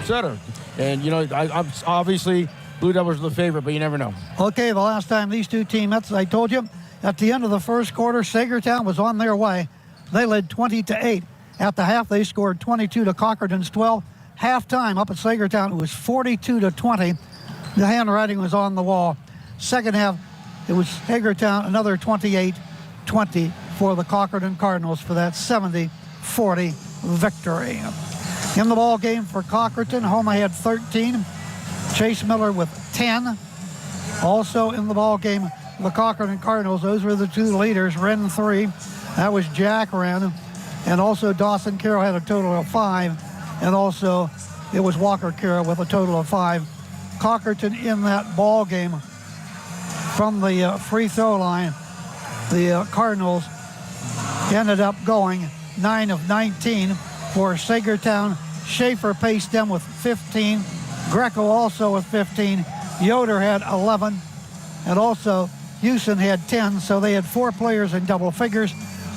cetera. And, I'm obviously Blue Devils are the favorite, but you never know. Okay, the last time these two teams met, as I told you, at the end of the first quarter, Saegertown was on their way. They led 20-8. At the half, they scored 22 to Cochranton's 12. Halftime up at Saegertown, it was 42-20. The handwriting was on the wall. Second half, it was Saegertown, another 28-20 for the Cochranton Cardinals for that 70-40 victory. In the ball game for Cochranton, Homa had 13. Chase Miller with 10. Also in the ball game, the Cochranton Cardinals, those were the two leaders. Wren 3, that was Jack Wren. And also Dawson Carroll had a total of 5. And also it was Walker Carroll with a total of 5. Cochranton in that ball game from the free throw line, the Cardinals ended up going 9 of 19 for Saegertown. Schaefer paced them with 15. Greco also with 15. Yoder had 11. And also Houston had 10. So they had 4 players in double figures.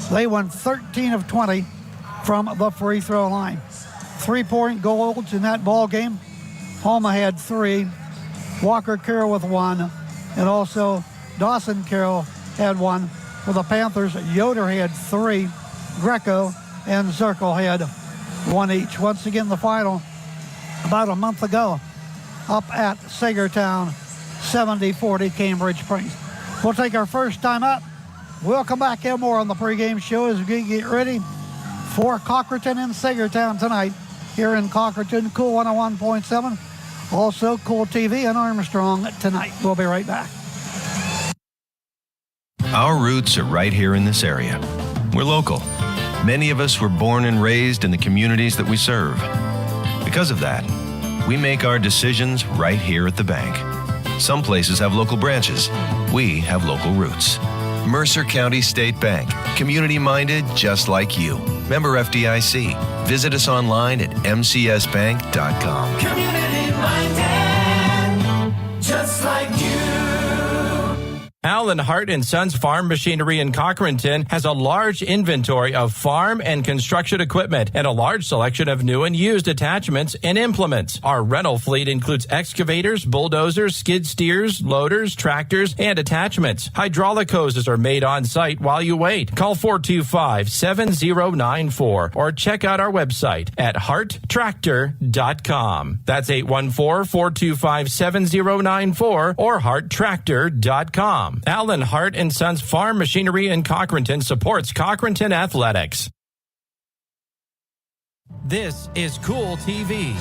They won 13 of 20 from the free throw line. 3-point goals in that ball game. Homa had 3. Walker Carroll with 1. And also Dawson Carroll had 1. For the Panthers, Yoder had 3. Greco and Zirkle had 1 each. Once again, the final about a month ago up at Saegertown, 70-40 Cambridge Springs. We'll take our first time up. We'll come back and more on the pregame show as we get ready for Cochranton and Saegertown tonight here in Cochranton, Cool 101.7. Also, Cool TV and Armstrong tonight. We'll be right back. Our roots are right here in this area. We're local. Many of us were born and raised in the communities that we serve. Because of that, we make our decisions right here at the bank. Some places have local branches. We have local roots. Mercer County State Bank. Community-minded just like you. Member FDIC. Visit us online at mcsbank.com. Community-minded just like you. Allen Hart & Sons Farm Machinery in Cochranton has a large inventory of farm and construction equipment and a large selection of new and used attachments and implements. Our rental fleet includes excavators, bulldozers, skid steers, loaders, tractors, and attachments. Hydraulic hoses are made on site while you wait. Call 425-7094 or check out our website at harttractor.com. That's 814-425-7094 or harttractor.com. Allen Hart & Sons Farm Machinery in Cochranton supports Cochranton Athletics. This is Cool TV.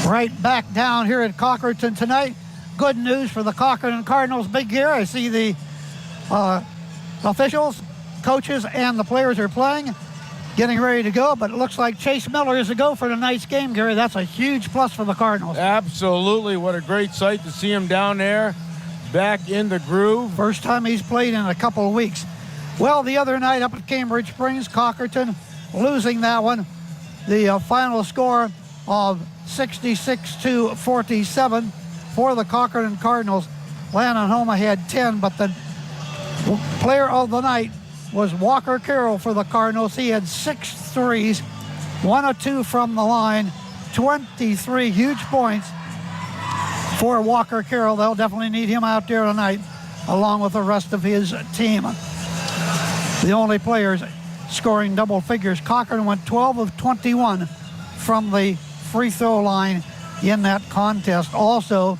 Right back down here at Cochranton tonight. Good news for the Cochranton Cardinals. Big year. I see the officials, coaches, and the players are playing, getting ready to go. But it looks like Chase Miller is a go for tonight's game, Gary. That's a huge plus for the Cardinals. Absolutely. What a great sight to see him down there, back in the groove. First time he's played in a couple of weeks. Well, the other night up at Cambridge Springs, Cochranton losing that one. The final score of 66-47 for the Cochranton Cardinals. Landon Homa had 10, but the player of the night was Walker Carroll for the Cardinals. He had 6 threes, 1 of 2 from the line, 23 huge points for Walker Carroll. They'll definitely need him out there tonight, along with the rest of his team. The only players scoring double figures. Cochranton went 12 of 21 from the free throw line in that contest. Also,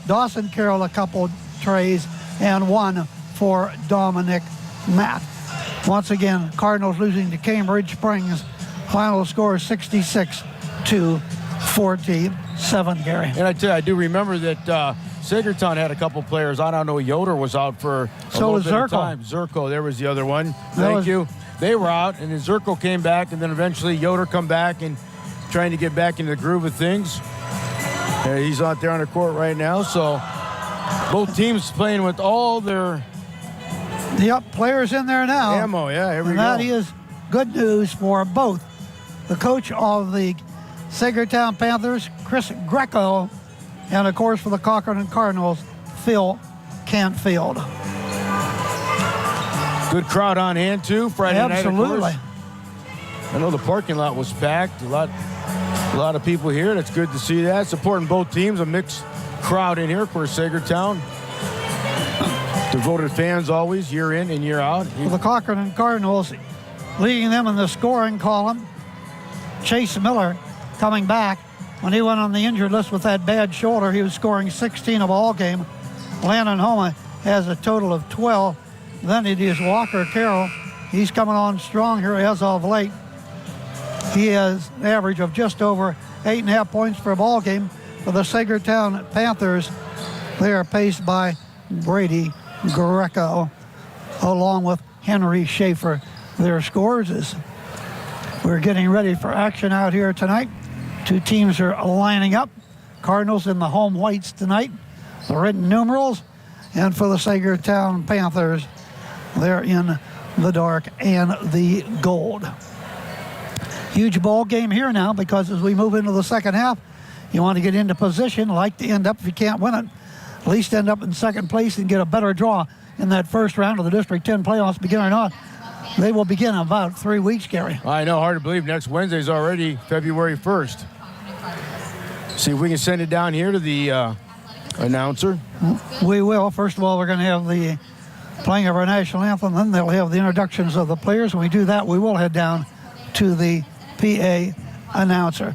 Dawson Carroll a couple trays and 1 for Dominic Matt. Once again, Cardinals losing to Cambridge Springs. Final score 66-47, Gary. And I tell you, I do remember that Saegertown had a couple players. I don't know, Yoder was out for a So little was bit of Zirkle. time. Zirkle, there was the other one. That Thank was- you. They were out, and then Zirkle came back, and then eventually Yoder come back and trying to get back into the groove of things. And he's out there on the court right now, so both teams playing with all their Yep, players in there now. ammo. Yeah, here we And go. that is good news for both the coach of the Saegertown Panthers, Chris Greco, and of course for the Cochranton Cardinals, Phil Cantfield. Good crowd on hand, too, Friday night, of Absolutely. course. I know the parking lot was packed. A lot of people here. That's good to see that. Supporting both teams, a mixed crowd in here. Of course, Saegertown. Devoted fans always, year in and year out. For the Cochranton Cardinals, leading them in the scoring column, Chase Miller coming back. When he went on the injured list with that bad shoulder, he was scoring 16 of all game. Landon Homa has a total of 12. Then it is Walker Carroll. He's coming on strong here as of late. He has an average of just over 8.5 points per ball game. For the Saegertown Panthers, they are paced by Brady Greco, along with Henry Schaefer. Their scores as we're getting ready for action out here tonight. Two teams are lining up. Cardinals in the home whites tonight, the red numerals. And for the Saegertown Panthers, they're in the dark and the gold. Huge ball game here now, because as we move into the second half, you want to get into position, like to end up, if you can't win it, at least end up in second place and get a better draw in that first round of the District 10 playoffs, begin or not. They will begin in about 3 weeks, Gary. I know, hard to believe. Next Wednesday's already February 1st. See if we can send it down here to the announcer. We will. First of all, we're going to have the playing of our national anthem. Then they'll have the introductions of the players. When we do that, we will head down to the PA announcer.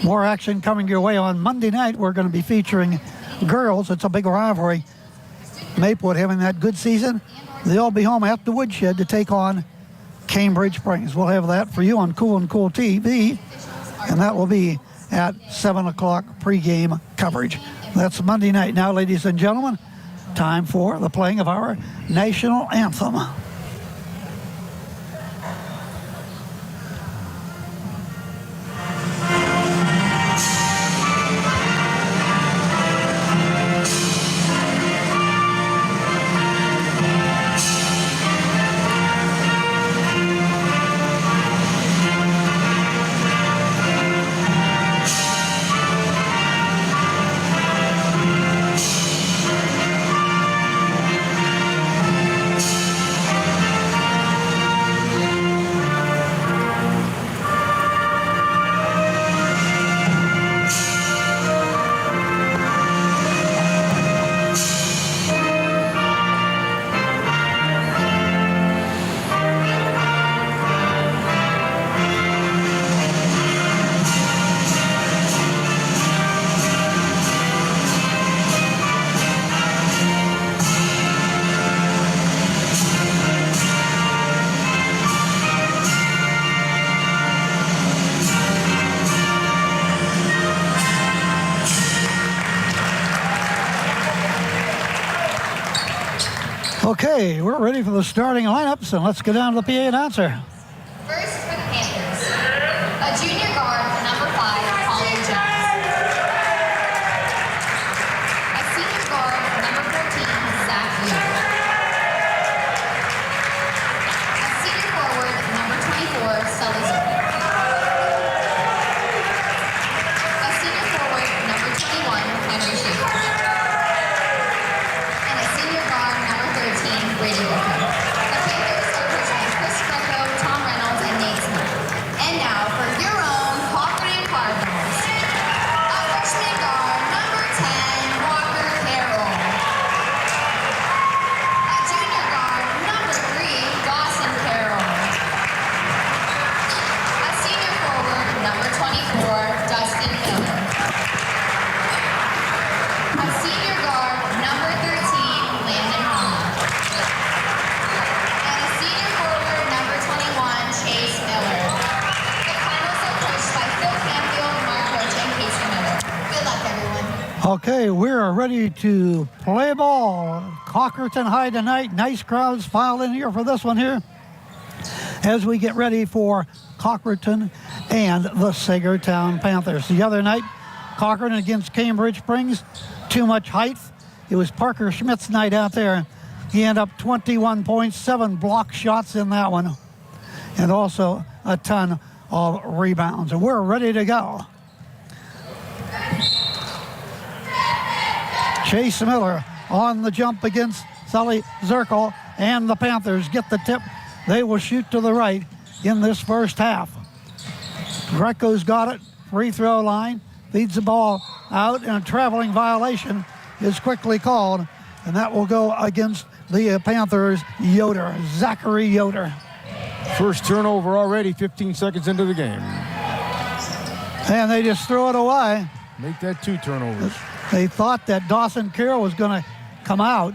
More action coming your way on Monday night. We're going to be featuring girls. It's a big rivalry. Maplewood having that good season. They'll be home at the Woodshed to take on Cambridge Springs. We'll have that for you on Cool and Cool TV, and that will be at 7 o'clock pregame coverage. That's Monday night. Now, ladies and gentlemen, time for the playing of our national anthem. Okay, we're ready for the starting lineups, and let's go down to the PA announcer. First for the Panthers, a junior guard, number 5, Colin Jones. A senior guard, number 14, Zach Weaver. A senior forward, number 24, Sully Zimmer. A senior forward, number 21, Henry Schaefer. And a senior guard, number 13, Brady Greco. The Panthers are coached by Chris Greco, Okay, we're ready to play ball. Cochranton High tonight. Nice crowds filed in here for this one here as we get ready for Cochranton and the Saegertown Panthers. The other night, Cochranton against Cambridge Springs. Too much height. It was Parker Schmidt's night out there. He ended up 21 points, 7 block shots in that one, and also a ton of rebounds. And we're ready to go. Chase Miller on the jump against Sully Zirkle, and the Panthers get the tip. They will shoot to the right in this first half. Greco's got it, free throw line, feeds the ball out, and a traveling violation is quickly called, and that will go against the Panthers' Yoder, Zachary Yoder. First turnover already, 15 seconds into the game. And they just throw it away. Make that 2 turnovers. They thought that Dawson Carroll was going to come out,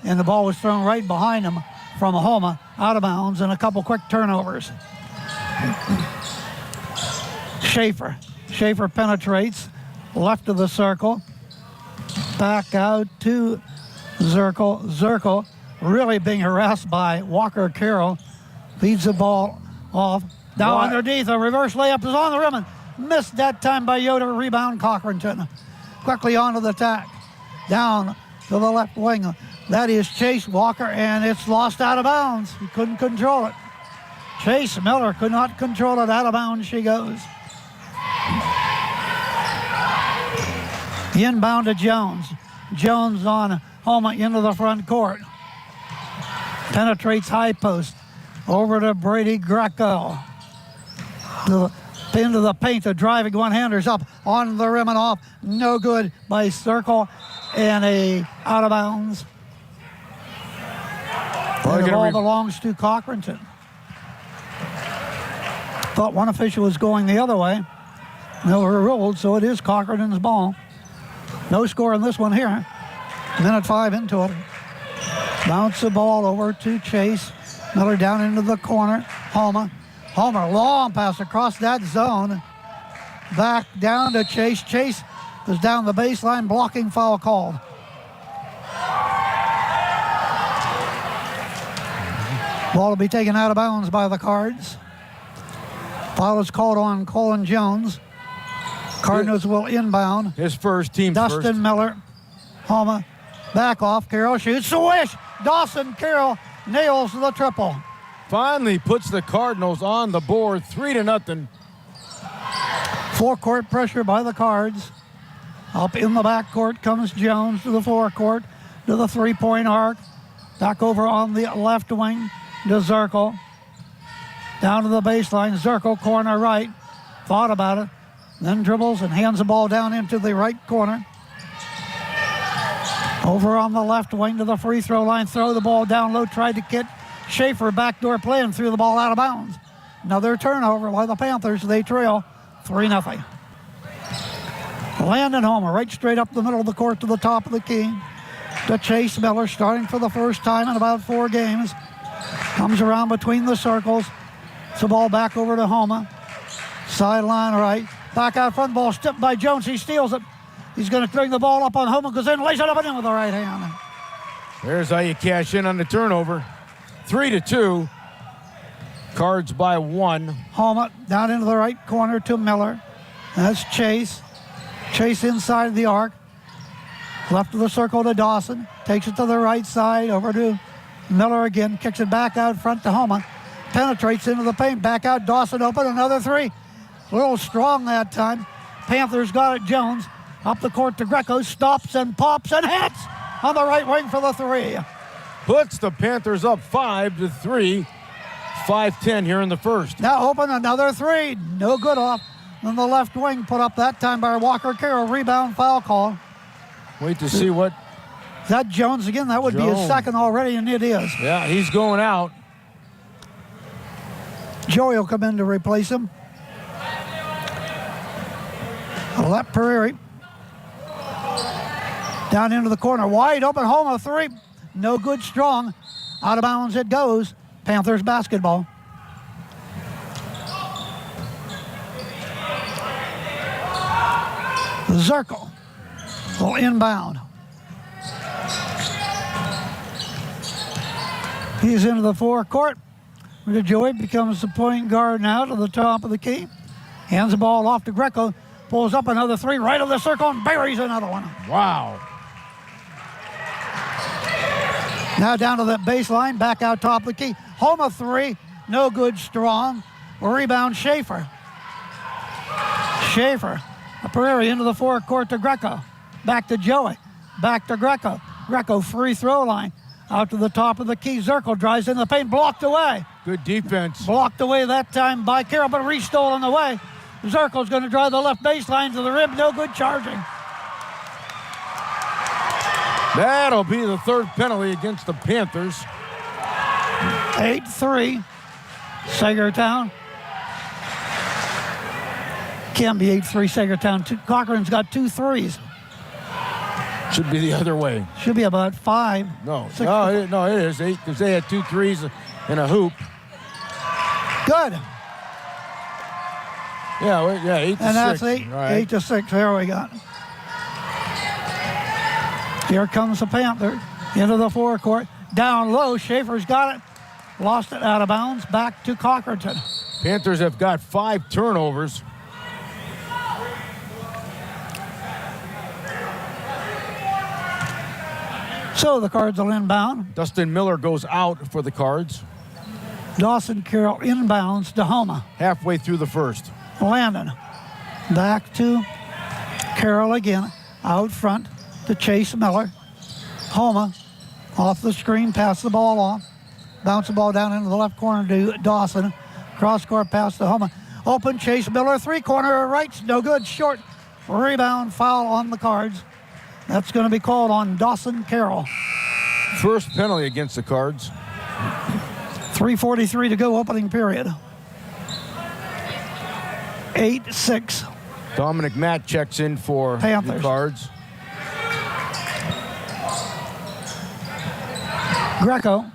and the ball was thrown right behind him from Homa, out of bounds, and a couple quick turnovers. Schaefer penetrates left of the circle. Back out to Zirkle. Zirkle really being harassed by Walker Carroll. Feeds the ball off. Now underneath, a reverse layup is on the rim and missed that time by Yoder. Rebound Cochranton. Quickly onto the attack. Down to the left wing. That is Chase Walker, and it's lost out of bounds. He couldn't control it. Chase Miller could not control it. Out of bounds she goes. Inbound to Jones. Jones on Homa into the front court. Penetrates high post. Over to Brady Greco. Into the paint, the driving one-handers up on the rim and off. No good by Zirkle, and a out of bounds. And the ball belongs to Cochranton. Thought one official was going the other way. No ruled, so it is Cochranton's ball. No score in this one here. Minute 5 into it. Bounce the ball over to Chase. Miller down into the corner. Homer, long pass across that zone. Back down to Chase. Chase is down the baseline, blocking foul called. Ball will be taken out of bounds by the Cards. Foul is called on Colin Jones. Cardinals will inbound. His first, team Dustin first. Miller. Homa. Back off. Carroll shoots. Swish! Dawson Carroll nails the triple. Finally puts the Cardinals on the board, 3-0. Forecourt pressure by the Cards. Up in the backcourt comes Jones to the forecourt, to the three-point arc. Back over on the left wing to Zirkle. Down to the baseline. Zirkle, corner right. Thought about it. Then dribbles and hands the ball down into the right corner. Over on the left wing to the free throw line. Throw the ball down low. Tried to get Schaefer backdoor play and threw the ball out of bounds. Another turnover by the Panthers. They trail 3-0. Landon Homer right straight up the middle of the court to the top of the key. To Chase Miller, starting for the first time in about 4 games. Comes around between the circles. It's the ball back over to Homer. Sideline right. Back out front, ball tipped by Jones. He steals it. He's going to bring the ball up on Homer, goes in, lays it up and in with the right hand. There's how you cash in on the turnover. 3-2. Cards by 1. Homer down into the right corner to Miller. That's Chase. Chase inside the arc. Left of the circle to Dawson. Takes it to the right side, over to Miller again. Kicks it back out front to Homer. Penetrates into the paint. Back out, Dawson open, another 3. A little strong that time. Panthers got it, Jones. Up the court to Greco. Stops and pops and hits on the right wing for the 3. Puts the Panthers up 5-3. 5-10 here in the first. Now open, another 3. No good off. On the left wing, put up that time by Walker Carroll. Rebound foul call. Wait to see what. Is that Jones again? That would be his second already, and it is. Yeah, he's going out. Joey will come in to replace him. Left Prairie. Down into the corner. Wide open. Homer 3. No good, strong. Out of bounds it goes. Panthers basketball. Zirkle. will inbound. He's into the forecourt. Joey becomes the point guard now to the top of the key. Hands the ball off to Greco. Pulls up another three right of the circle and buries another one. Wow. Now down to that baseline, back out top of the key. Homa three, no good, strong. Rebound, Schaefer. Schaefer, a Prairie into the forecourt to Greco. Back to Joey, back to Greco. Greco free throw line. Out to the top of the key. Zirkle drives in the paint, blocked away. Good defense. Blocked away that time by Carroll, but restolen away. Zirkle's going to drive the left baseline to the rim, no good charging. That'll be the third penalty against the Panthers. 8-3, Saegertown. Can't be 8-3 Saegertown. Cochran's got 2 threes. Should be the other way. Should be about 5. No, 6. no, it is 8 because they had 2 threes and a hoop. Good. Yeah, 8 to 6. And that's 8, All right. 8 to 6. There we go. Here comes the Panther into the forecourt. Down low, Schaefer's got it. Lost it out of bounds. Back to Cochranton. Panthers have got 5 turnovers. So the Cards will inbound. Dustin Miller goes out for the Cards. Dawson Carroll inbounds to Homa. Halfway through the first. Landon. Back to Carroll again. Out front to Chase Miller. Homa off the screen, pass the ball off. Bounce the ball down into the left corner to Dawson. Cross-court pass to Homa. Open, Chase Miller, three-corner rights, no good, short. Rebound, foul on the Cards. That's going to be called on Dawson Carroll. First penalty against the Cards. 3:43 to go, opening period. 8-6. Dominic Matt checks in for Panthers. the Cards. Greco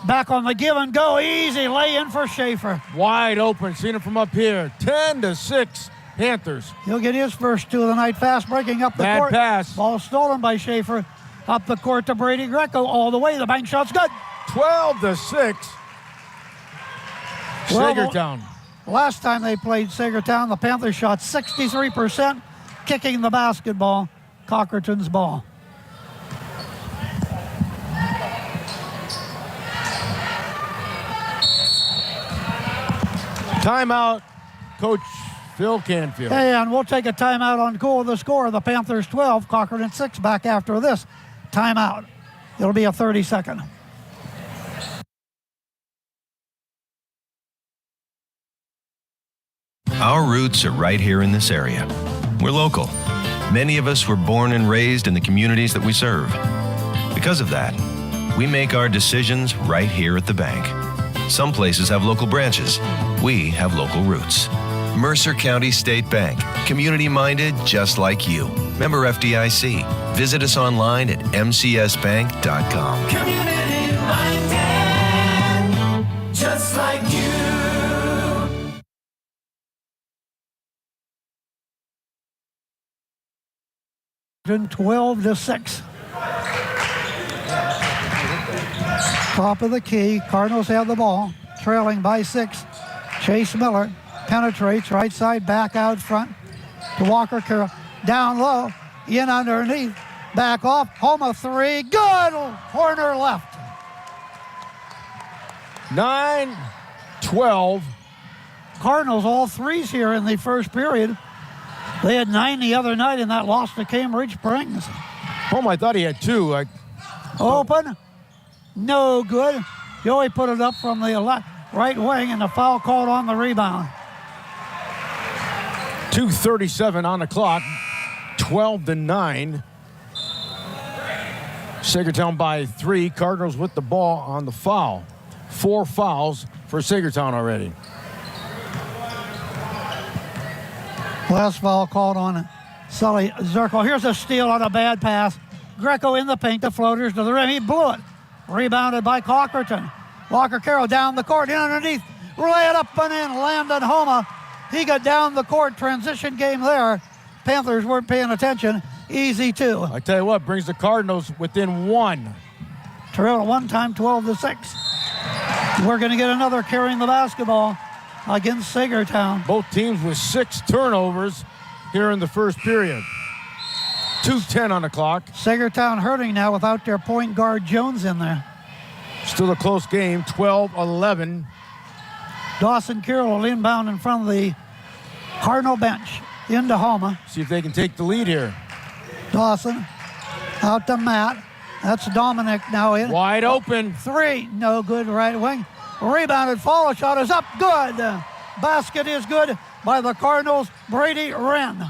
back on the give and go, easy lay in for Schaefer. Wide open, seen it from up here. 10 to 6, Panthers. He'll get his first 2 of the night. Fast breaking up the Bad court. pass. Ball stolen by Schaefer. Up the court to Brady Greco all the way. The bank shot's good. 12 to 6. Well, Saegertown. Last time they played Saegertown, the Panthers shot 63%, kicking the basketball. Cochranton's ball. Timeout, Coach Phil Canfield. And we'll take a timeout on goal of the score. The Panthers 12, Cochranton 6 back after this. Timeout. It'll be a 30-second. Our roots are right here in this area. We're local. Many of us were born and raised in the communities that we serve. Because of that, we make our decisions right here at the bank. Some places have local branches. We have local roots. Mercer County State Bank. Community-minded just like you. Member FDIC. Visit us online at mcsbank.com. Community minded, just like you. 12 to 6. Top of the key. Cardinals have the ball. Trailing by 6. Chase Miller penetrates right side back out front to Walker Carroll. Down low. In underneath. Back off. Homa 3. Good. Corner left. 9-12. Cardinals all threes here in the first period. They had 9 the other night in that loss to Cambridge Springs. I thought he had 2. Open. No good. Joey put it up from the right wing, and the foul called on the rebound. 2:37 on the clock. 12 to 9. Saegertown by 3. Cardinals with the ball on the foul. 4 fouls for Saegertown already. Last foul called on Sully Zirkle. Here's a steal on a bad pass. Greco in the paint, the floaters to the rim. He blew it. Rebounded by Cochranton. Walker Carroll down the court, in underneath. Lay it up and in. Landon Homa. He got down the court. Transition game there. Panthers weren't paying attention. easy too. I tell you what, brings the Cardinals within 1. Trail at one time, 12-6. We're going to get another carrying the basketball against Saegertown. Both teams with 6 turnovers here in the first period. 2:10 on the clock. Saegertown hurting now without their point guard Jones in there. Still a close game, 12-11. Dawson Carroll will inbound in front of the Cardinal bench into Homa. See if they can take the lead here. Dawson out to Matt. That's Dominic now in. Wide open. 3, no good, right wing. Rebounded, follow shot is up, good. Basket is good by the Cardinals, Brady Wren.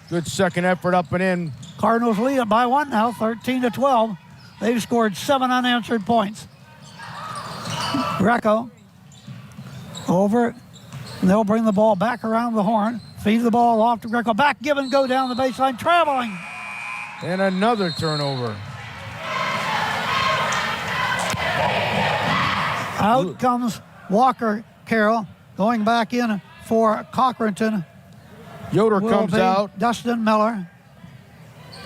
Good second effort up and in. Cardinals lead it by 1 now, 13-12. They've scored 7 unanswered points. Greco over. They'll bring the ball back around the horn. Feed the ball off to Greco. Back, give and go down the baseline. Traveling. And another turnover. Out comes Walker Carroll. Going back in for Cochranton. Yoder will comes be out. Dustin Miller.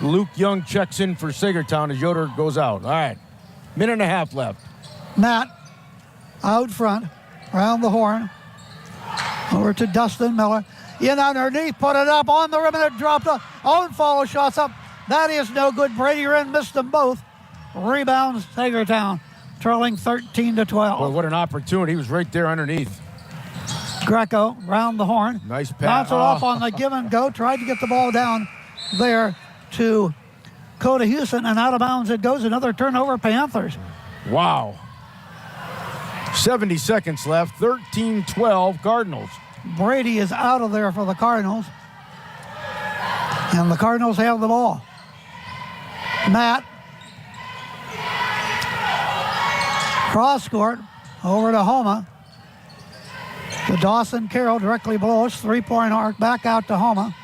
Luke Young checks in for Saegertown as Yoder goes out. All right. Minute and a half left. Matt out front. Around the horn. Over to Dustin Miller. In underneath, put it up on the rim, and it dropped up. Own follow shots up. That is no good. Brady Wren missed them both. Rebounds Saegertown, trailing 13-12. Boy, what an opportunity. He was right there underneath. Greco round the horn. Nice pass. Bounce it off on the give and go. Tried to get the ball down there to Coda Houston, and out of bounds it goes. Another turnover, Panthers. Wow. 70 seconds left. 13-12 Cardinals. Brady is out of there for the Cardinals. And the Cardinals have the ball. Matt. Cross court over to Homa. To Dawson Carroll directly below us. 3-point arc back out to Homa.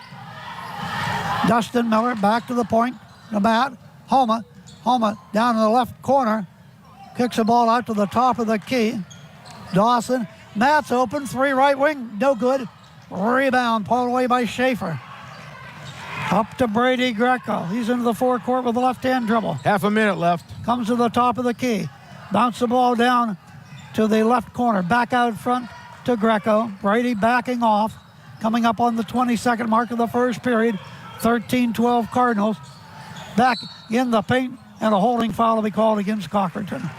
Dustin Miller back to the point. To Matt. Homa. Homa down in the left corner. Kicks the ball out to the top of the key. Dawson. Matt's open. 3 right wing. No good. Rebound pulled away by Schaefer. Up to Brady Greco. He's into the forecourt with a left-hand dribble. Half a minute left. Comes to the top of the key. Bounce the ball down to the left corner. Back out front to Greco. Brady backing off. Coming up on the 22nd mark of the first period. 13-12 Cardinals. Back in the paint, and a holding foul will be called against Cochranton.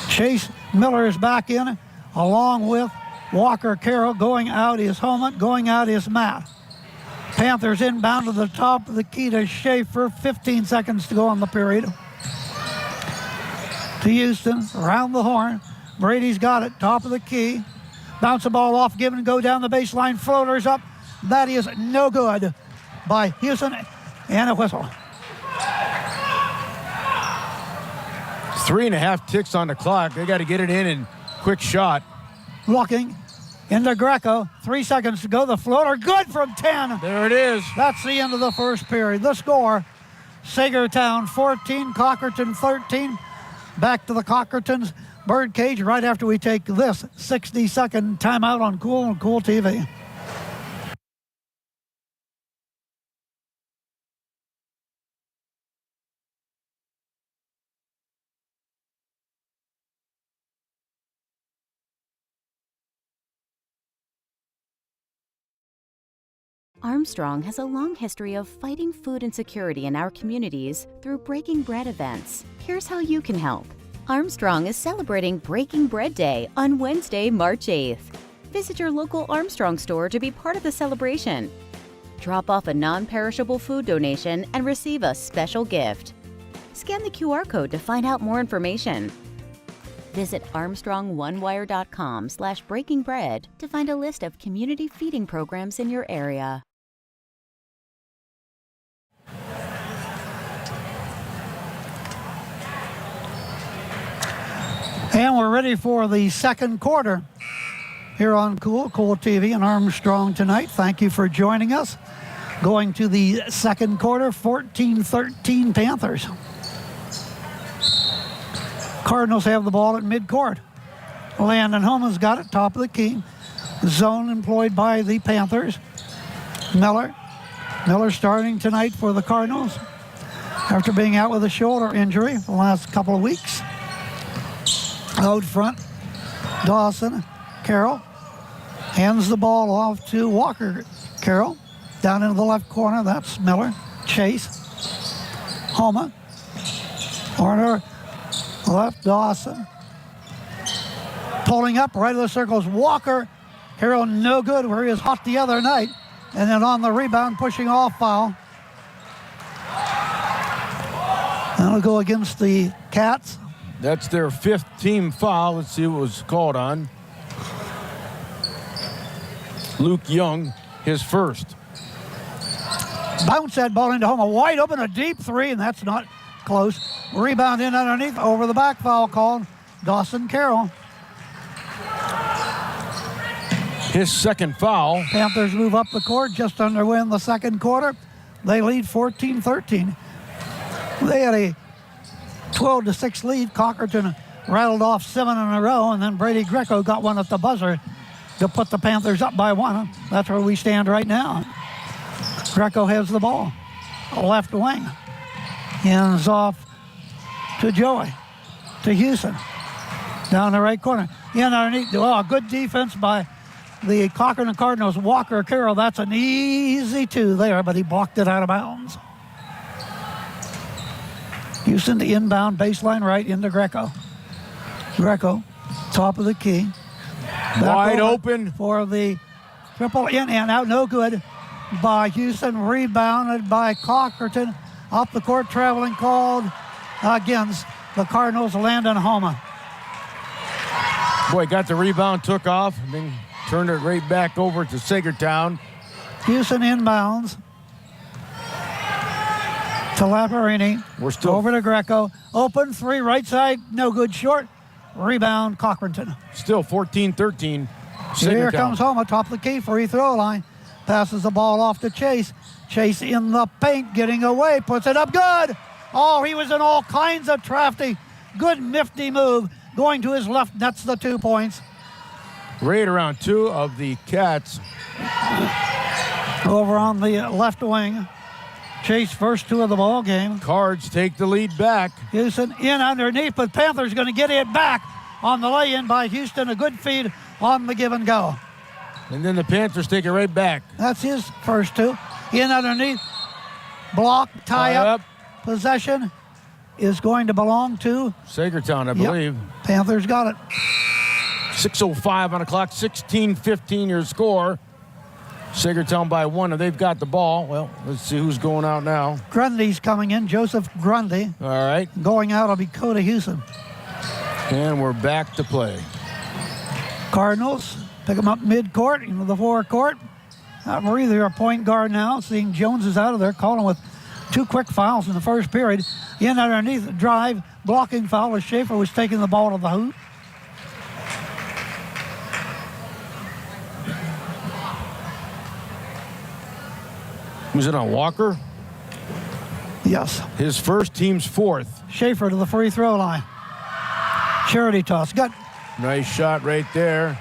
Chase Miller is back in, along with Walker Carroll. Going out is Homan, going out is Matt. Panthers inbound to the top of the key to Schaefer. 15 seconds to go on the period. To Houston, around the horn. Brady's got it, top of the key. Bounce the ball off, give and go down the baseline. Floaters up. That is no good by Houston, and a whistle. 3.5 ticks on the clock. They got to get it in and quick shot. Looking into Greco. 3 seconds to go. The floater good from 10. There it is. That's the end of the first period. The score, Saegertown 14, Cochranton 13. Back to the Cochranton's birdcage right after we take this 60-second timeout on Cool and Cool TV. Armstrong has a long history of fighting food insecurity in our communities through Breaking Bread events. Here's how you can help. Armstrong is celebrating Breaking Bread Day on Wednesday, March 8th. Visit your local Armstrong store to be part of the celebration. Drop off a non-perishable food donation and receive a special gift. Scan the QR code to find out more information. Visit ArmstrongOneWire.com/breakingbread to find a list of community feeding programs in your area. And we're ready for the second quarter here on Cool TV and Armstrong tonight. Thank you for joining us. Going to the second quarter, 14-13 Panthers. Cardinals have the ball at midcourt. Landon Homa's got it, top of the key. Zone employed by the Panthers. Miller starting tonight for the Cardinals after being out with a shoulder injury the last couple of weeks. Out front, Dawson. Carroll hands the ball off to Walker. Carroll down into the left corner. That's Miller. Chase. Homa. Corner left, Dawson. Pulling up right of the circles, Walker. Carroll no good where he was hot the other night. And then on the rebound, pushing off foul. That'll go against the Cats. That's their 5th team foul. Let's see what was called on. Luke Young, his first. Bounce that ball into Homa. Wide open, a deep three, and that's not close. Rebound in underneath, over the back, foul called. Dawson Carroll. His second foul. Panthers move up the court just underway in the second quarter. They lead 14-13. They had a 12-6 lead. Cochranton rattled off 7 in a row, and then Brady Greco got one at the buzzer to put the Panthers up by 1. That's where we stand right now. Greco has the ball. Left wing. Hands off to Joey. To Houston. Down the right corner. In underneath. Oh, good defense by the Cochranton Cardinals. Walker Carroll. That's an easy 2 there, but he blocked it out of bounds. Houston, the inbound baseline right into Greco. Greco, top of the key. Wide open for the triple in and out. No good by Houston. Rebounded by Cochranton. Off the court, traveling called against the Cardinals. Landon Homa. Boy, got the rebound, took off, and then turned it right back over to Saegertown. Houston inbounds to Laparini. We're still over to Greco. Open 3, right side, no good, short. Rebound, Cochranton. Still 14-13. Here comes Homa, top of the key, free throw line. Passes the ball off to Chase. Chase in the paint, getting away, puts it up, good. Oh, he was in all kinds of traffic. Good nifty move. Going to his left, nets the 2 points. Right around 2 of the Cats. Over on the left wing. Chase first 2 of the ball game. Cards take the lead back. Houston in underneath, but Panthers going to get it back on the lay-in by Houston. A good feed on the give and go. And then the Panthers take it right back. That's his first 2. In underneath. Block, tie up. Possession is going to belong to Saegertown, I believe. Panthers got it. 6:05 on the clock. 16-15 your score. Saegertown by 1, and they've got the ball. Well, let's see who's going out now. Grundy's coming in. Joseph Grundy. All right. Going out will be Coda Houston. And we're back to play. Cardinals pick them up mid-court into the forecourt. Marie, they're a point guard now. Seeing Jones is out of there, calling with 2 quick fouls in the first period. In underneath, drive, blocking foul as Schaefer was taking the ball to the hoop. Was it on Walker? Yes. His first, team's 4th. Schaefer to the free throw line. Charity toss. Got Nice shot right there.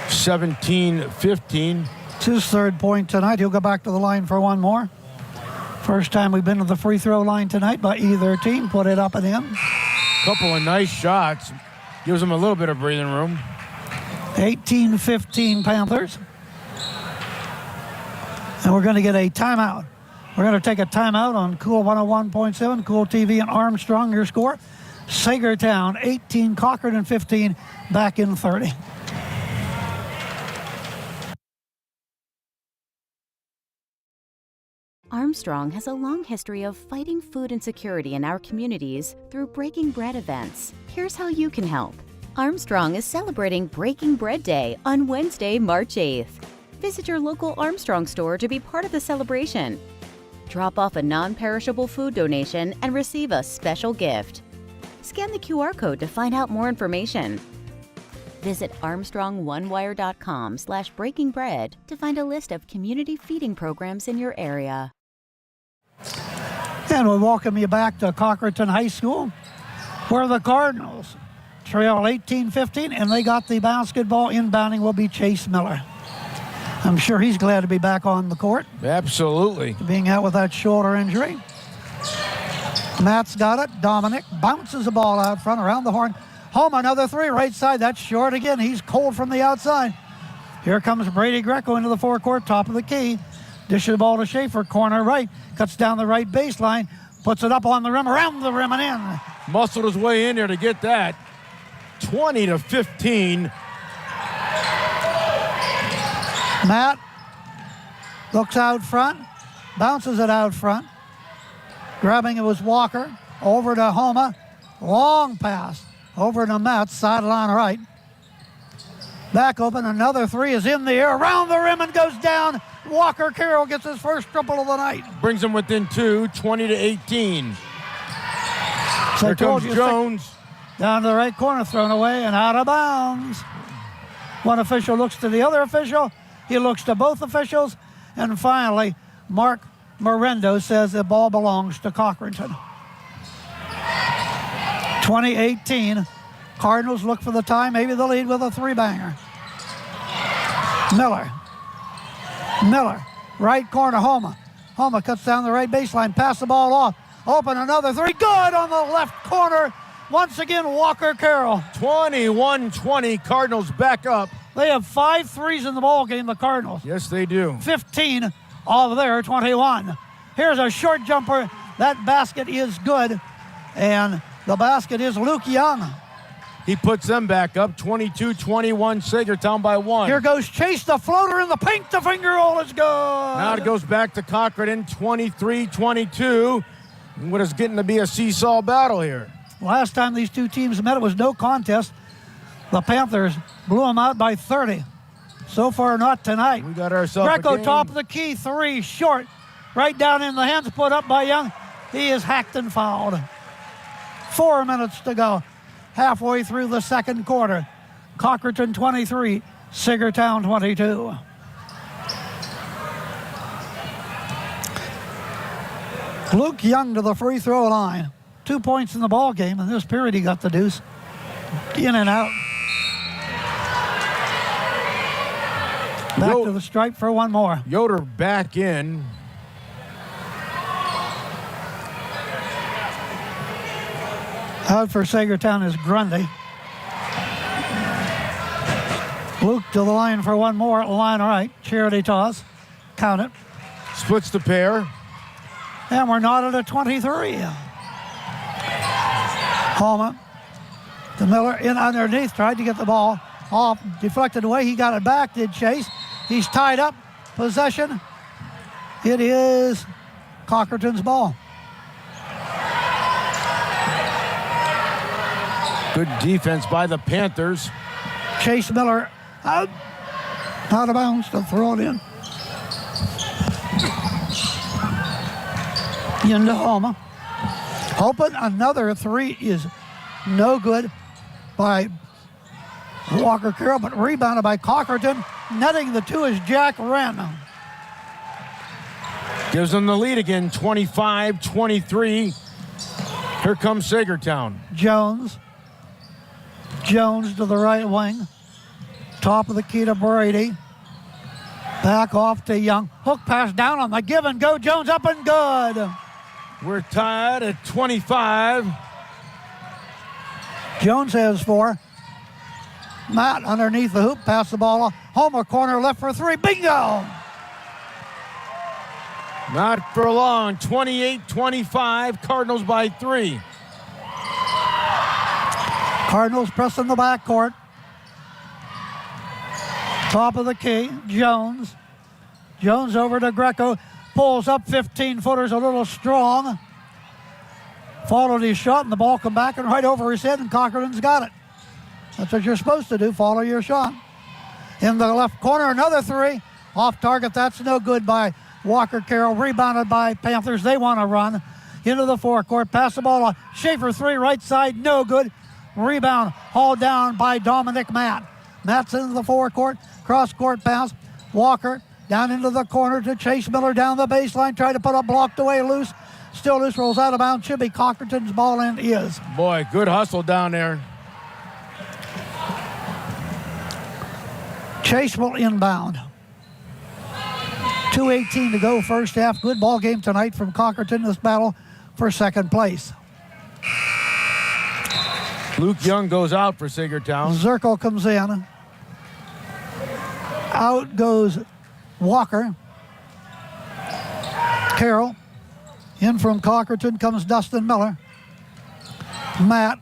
17-15. It's his 3rd point tonight. He'll go back to the line for 1 more. First time we've been to the free throw line tonight by either team. Put it up and in. Couple of nice shots. Gives them a little bit of breathing room. 18-15 Panthers. And we're going to get a timeout. We're going to take a timeout on Cool 101.7, Cool TV and Armstrong. Your score, Saegertown 18, Cochranton 15, back in 30. Armstrong has a long history of fighting food insecurity in our communities through Breaking Bread events. Here's how you can help. Armstrong is celebrating Breaking Bread Day on Wednesday, March 8th. Visit your local Armstrong store to be part of the celebration. Drop off a non-perishable food donation and receive a special gift. Scan the QR code to find out more information. Visit ArmstrongOneWire.com/breakingbread to find a list of community feeding programs in your area. And we welcome you back to Cochranton High School, where the Cardinals trail 18-15, and they got the basketball. Inbounding will be Chase Miller. I'm sure he's glad to be back on the court, Absolutely. being out with that shoulder injury. Matt's got it. Dominic bounces the ball out front around the horn. Home, another three, right side. That's short again. He's cold from the outside. Here comes Brady Greco into the forecourt, top of the key. Dishes the ball to Schaefer, corner right. Cuts down the right baseline. Puts it up on the rim, around the rim, and in. Muscled his way in there to get that. 20-15. Matt looks out front, bounces it out front. Grabbing it was Walker. Over to Homa. Long pass. Over to Matt, sideline right. Back open, another three is in the air, around the rim and goes down. Walker Carroll gets his first triple of the night. Brings him within 2, 20-18. So Here comes Jones. Down to the right corner, thrown away and out of bounds. One official looks to the other official. He looks to both officials. And finally, Mark Morendo says the ball belongs to Cochranton. 20-18. Cardinals look for the tie, maybe the lead with a three-banger. Miller, right corner, Homa. Homa cuts down the right baseline, pass the ball off. Open, another three, good on the left corner. Once again, Walker Carroll. 21-20, Cardinals back up. They have 5 threes in the ball game, the Cardinals. Yes, they do. 15 of their 21. Here's a short jumper. That basket is good. And the basket is Luke Young. He puts them back up, 22-21, Saegertown by 1. Here goes Chase, the floater in the paint, the finger roll is good. Now it goes back to Cochranton, 23-22. What is getting to be a seesaw battle here. Last time these two teams met, it was no contest. The Panthers blew them out by 30. So far, not tonight. We got ourselves Greco, a game. top of the key, three, short. Right down in the hands, put up by Young. He is hacked and fouled. 4 minutes to go. Halfway through the second quarter. Cochranton 23, Saegertown 22. Luke Young to the free throw line. 2 points in the ball game. In this period, he got the deuce. In and out. Back to the stripe for one more. Yoder back in. Out for Saegertown is Grundy. Luke to the line for one more. Line right. Charity toss. Count it. Splits the pair. And we're not at a 23. Homa to Miller in underneath. Tried to get the ball off. Deflected away. He got it back. Did Chase. He's tied up. Possession. It is Cochranton's ball. Good defense by the Panthers. Chase Miller out of bounds to throw it in. Into Homa. Hoping another three is no good by Walker Carroll, but rebounded by Cochranton. Netting the two is Jack Wren. Gives them the lead again, 25-23. Here comes Saegertown. Jones to the right wing. Top of the key to Brady. Back off to Young. Hook pass down on the give and go. Jones up and good. We're tied at 25. Jones has 4. Matt underneath the hoop. Pass the ball off. Homer corner left for 3. Bingo! Not for long. 28-25. Cardinals by 3. Cardinals pressing the backcourt. Top of the key. Jones over to Greco. Pulls up 15-footers a little strong. Followed his shot, and the ball come back and right over his head, and Cochranton's got it. That's what you're supposed to do, follow your shot. In the left corner, another 3. Off target, that's no good by Walker Carroll. Rebounded by Panthers. They want to run into the forecourt. Pass the ball on. Schaefer 3, right side, no good. Rebound hauled down by Dominic Matt. Matt's into the forecourt. Cross-court pass. Walker down into the corner to Chase Miller down the baseline. Tried to put up, blocked away, loose. Still loose, rolls out of bounds. Should be Cochranton's ball, and is. Boy, good hustle down there. Chase will inbound. 2:18 to go, first half. Good ball game tonight from Cochranton, this battle for second place. Luke Young goes out for Saegertown. Zirkle comes in. Out goes Walker. Carroll. In from Cochranton comes Dustin Miller. Matt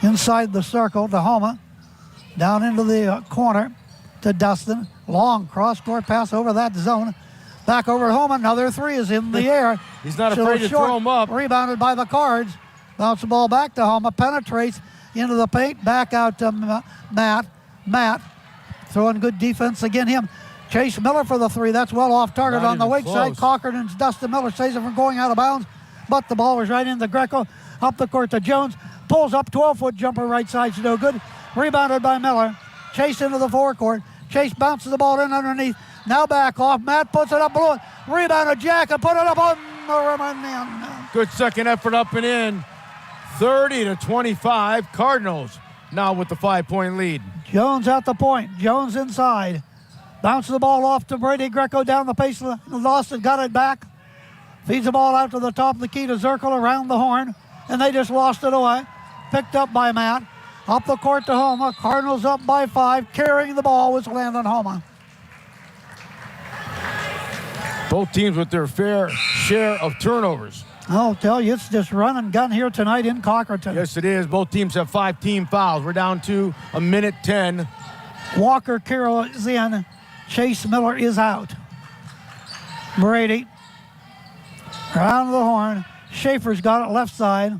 inside the circle to Homa. Down into the corner to Dustin. Long cross-court pass over that zone. Back over Homa. Another three is in the air. He's not afraid to throw him up. Rebounded by the Cards. Bounce the ball back to Homa. Penetrates into the paint. Back out to Matt. Matt throwing good defense again. Him. Chase Miller for the three. That's well off target Not on the even weak side. close. Cochranton's Dustin Miller saves it from going out of bounds. But the ball was right into Greco. Up the court to Jones. Pulls up 12-foot jumper right side's no good. Rebounded by Miller. Chase into the forecourt. Chase bounces the ball in underneath. Now back off. Matt puts it up below it. Rebounded Jack and put it up on the rim and in. Good second effort up and in. 30-25. Cardinals now with the 5-point lead. Jones at the point. Jones inside. Bounces the ball off to Brady Greco down the pace. Lost it, got it back. Feeds the ball out to the top of the key to Zirkle around the horn. And they just lost it away. Picked up by Matt. Up the court to Homa. Cardinals up by 5. Carrying the ball was Landon Homa. Both teams with their fair share of turnovers. I'll tell you, it's just run and gun here tonight in Cochranton. Yes, it is. Both teams have 5 team fouls. We're down to a minute 10. Walker Carroll is in. Chase Miller is out. Brady. Around the horn. Schaefer's got it left side.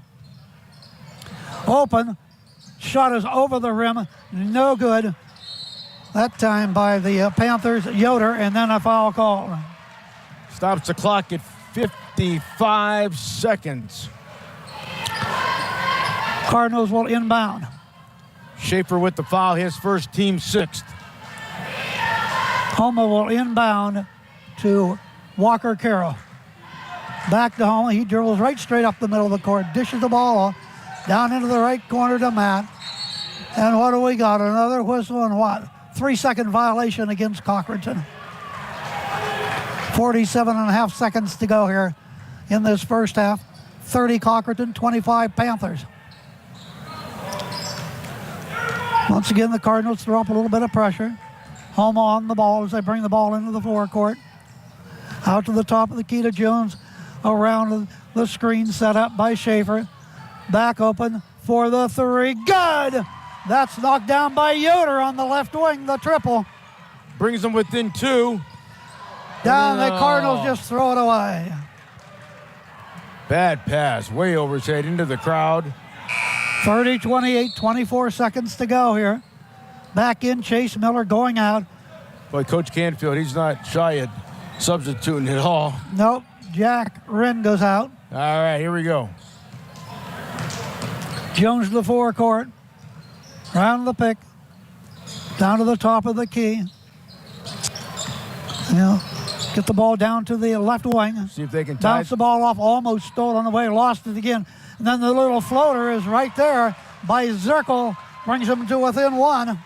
Open. Shot is over the rim. No good. That time by the Panthers. Yoder, and then a foul call. Stops the clock at 55 seconds. Cardinals will inbound. Schaefer with the foul, his first, team 6th. Homa will inbound to Walker Carroll. Back to Homa. He dribbles right straight up the middle of the court. Dishes the ball off. Down into the right corner to Matt. And what do we got? Another whistle and what? 3-second violation against Cochranton. 47.5 seconds to go here in this first half. 30 Cochranton, 25 Panthers. Once again, the Cardinals throw up a little bit of pressure. Homa on the ball as they bring the ball into the forecourt. Out to the top of the key to Jones. Around the screen set up by Schaefer. Back open for the three. Good! That's knocked down by Yoder on the left wing, the triple. Brings them within 2. Down, the Cardinals just throw it away. Bad pass, way over his head into the crowd. 30-28, 24 seconds to go here. Back in, Chase Miller going out. Boy, Coach Canfield, he's not shy at substituting at all. Nope, Jack Wren goes out. All right, here we go. Jones to the forecourt. Round the pick. Down to the top of the key. Get the ball down to the left wing. See if they can tie Bounce the ball off, almost stole on the way, lost it again. And then the little floater is right there by Zirkle. Brings them to within 1.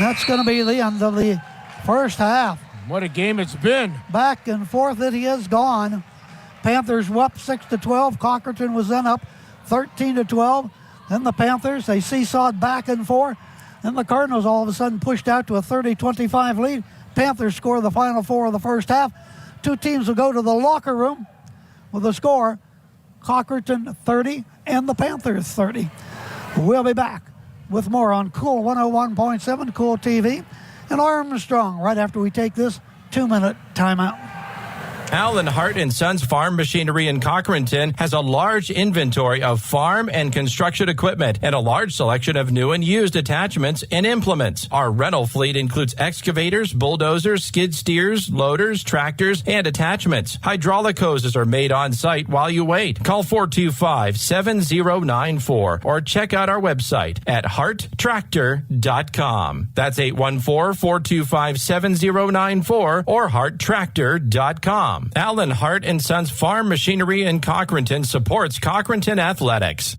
That's going to be the end of the first half. What a game it's been. Back and forth it has gone. Panthers were up 6-12. Cochranton was then up 13-12. Then the Panthers, they seesawed back and forth. Then the Cardinals all of a sudden pushed out to a 30-25 lead. Panthers score the final 4 of the first half. Two teams will go to the locker room with a score, Cochranton 30 and the Panthers 30. We'll be back with more on Cool 101.7, Cool TV, and Armstrong right after we take this 2-minute timeout. Allen Hart & Sons Farm Machinery in Cochranton has a large inventory of farm and construction equipment and a large selection of new and used attachments and implements. Our rental fleet includes excavators, bulldozers, skid steers, loaders, tractors, and attachments. Hydraulic hoses are made on site while you wait. Call 425-7094 or check out our website at harttractor.com. That's 814-425-7094 or harttractor.com. Allen Hart & Sons Farm Machinery in Cochranton supports Cochranton Athletics.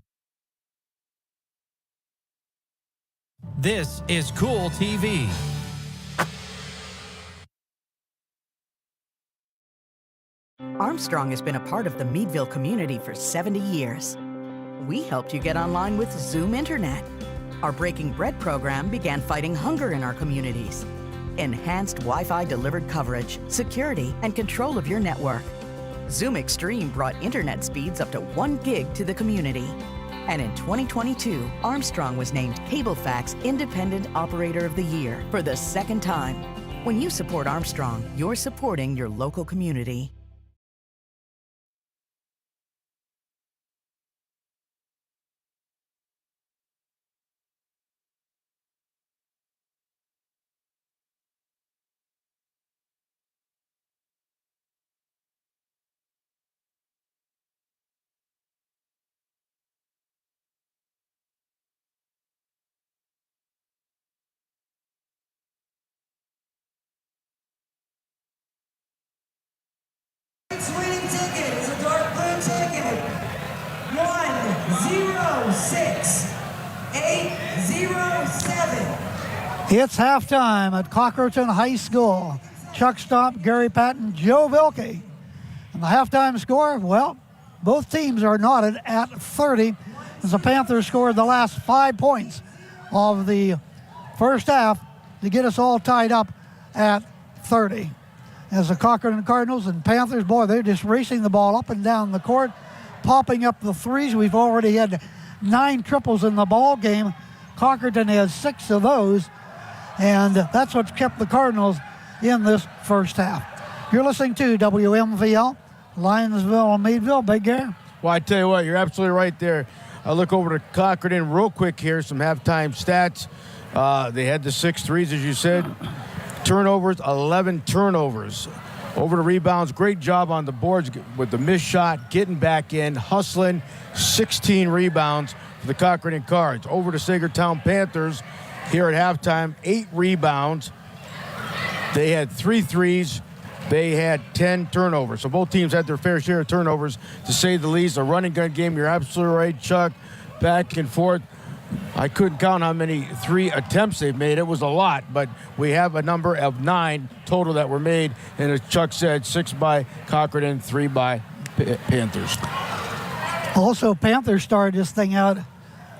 This is Cool TV. Armstrong has been a part of the Meadville community for 70 years. We helped you get online with Zoom Internet. Our Breaking Bread program began fighting hunger in our communities. Enhanced Wi-Fi delivered coverage, security, and control of your network. Zoom Extreme brought internet speeds up to 1 gig to the community. And in 2022, Armstrong was named CableFact's Independent Operator of the Year for the 2nd time. When you support Armstrong, you're supporting your local community. Winning ticket is a dark blue ticket. 106807. It's halftime at Cochranton High School. Chuck Stomp, Gary Patton, Joe Vilke. And the halftime score, well, both teams are knotted at 30 as the Panthers scored the last 5 points of the first half to get us all tied up at 30. As the Cochranton Cardinals and Panthers, boy, they're just racing the ball up and down the court, popping up the threes. We've already had 9 triples in the ball game. Cochranton has 6 of those, and that's what's kept the Cardinals in this first half. You're listening to WMVL, Lionsville and Meadville. Big Gary. Well, I tell you what, you're absolutely right there. I look over to Cochranton real quick here, some halftime stats. They had the 6 threes, as you said. Turnovers, 11 turnovers. Over the rebounds, great job on the boards with the missed shot, getting back in, hustling, 16 rebounds for the Cochranton Cards. Over to Saegertown Panthers here at halftime, 8 rebounds. They had 3 threes. They had 10 turnovers. So both teams had their fair share of turnovers, to say the least. A running gun game, you're absolutely right, Chuck. Back and forth. I couldn't count how many 3 attempts they've made. It was a lot, but we have a number of 9 total that were made. And as Chuck said, 6 by Cochranton, 3 by Panthers. Also, Panthers started this thing out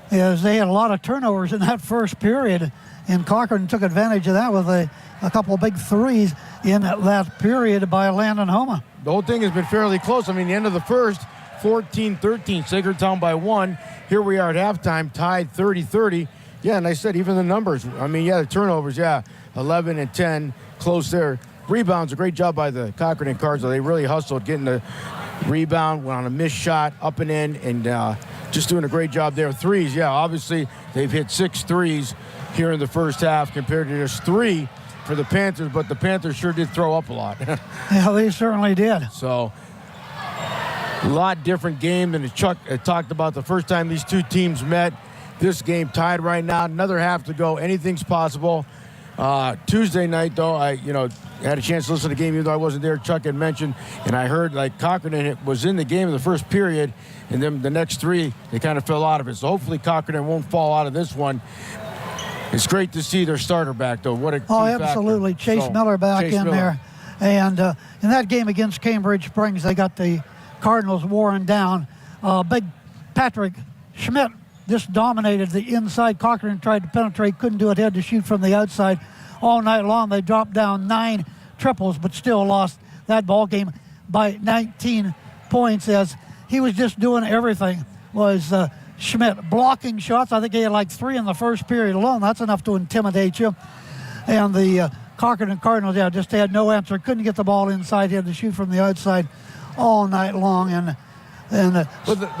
as they had a lot of turnovers in that first period, and Cochranton took advantage of that with a couple of big threes in that period by Landon Homa. The whole thing has been fairly close. I mean, the end of the first, 14-13, Saegertown by 1. Here we are at halftime, tied 30-30. Yeah, and I said even the numbers. I mean, yeah, the turnovers, 11 and 10, close there. Rebounds, a great job by the Cochranton Cards. They really hustled, getting the rebound, went on a missed shot, up and in, and just doing a great job there. Threes, obviously they've hit 6 threes here in the first half compared to just 3 for the Panthers, but the Panthers sure did throw up a lot. Yeah, they certainly did. So, a lot different game than Chuck talked about the first time these two teams met. This game tied right now, another half to go. Anything's possible. Tuesday night, though, I had a chance to listen to the game, even though I wasn't there. Chuck had mentioned, and I heard Cochranton was in the game in the first period, and then the next 3 they kind of fell out of it. So hopefully Cochranton won't fall out of this one. It's great to see their starter back, though. What a key absolutely. factor. Chase Miller back in there. And in that game against Cambridge Springs, they got the Cardinals worn down. Big Patrick Schmidt just dominated the inside. Cochranton tried to penetrate, couldn't do it, had to shoot from the outside all night long. They dropped down 9 triples, but still lost that ball game by 19 points as he was just doing everything. Was Schmidt blocking shots. I think he had like 3 in the first period alone. That's enough to intimidate you. And the Cochranton Cardinals, just had no answer. Couldn't get the ball inside. He had to shoot from the outside all night long. And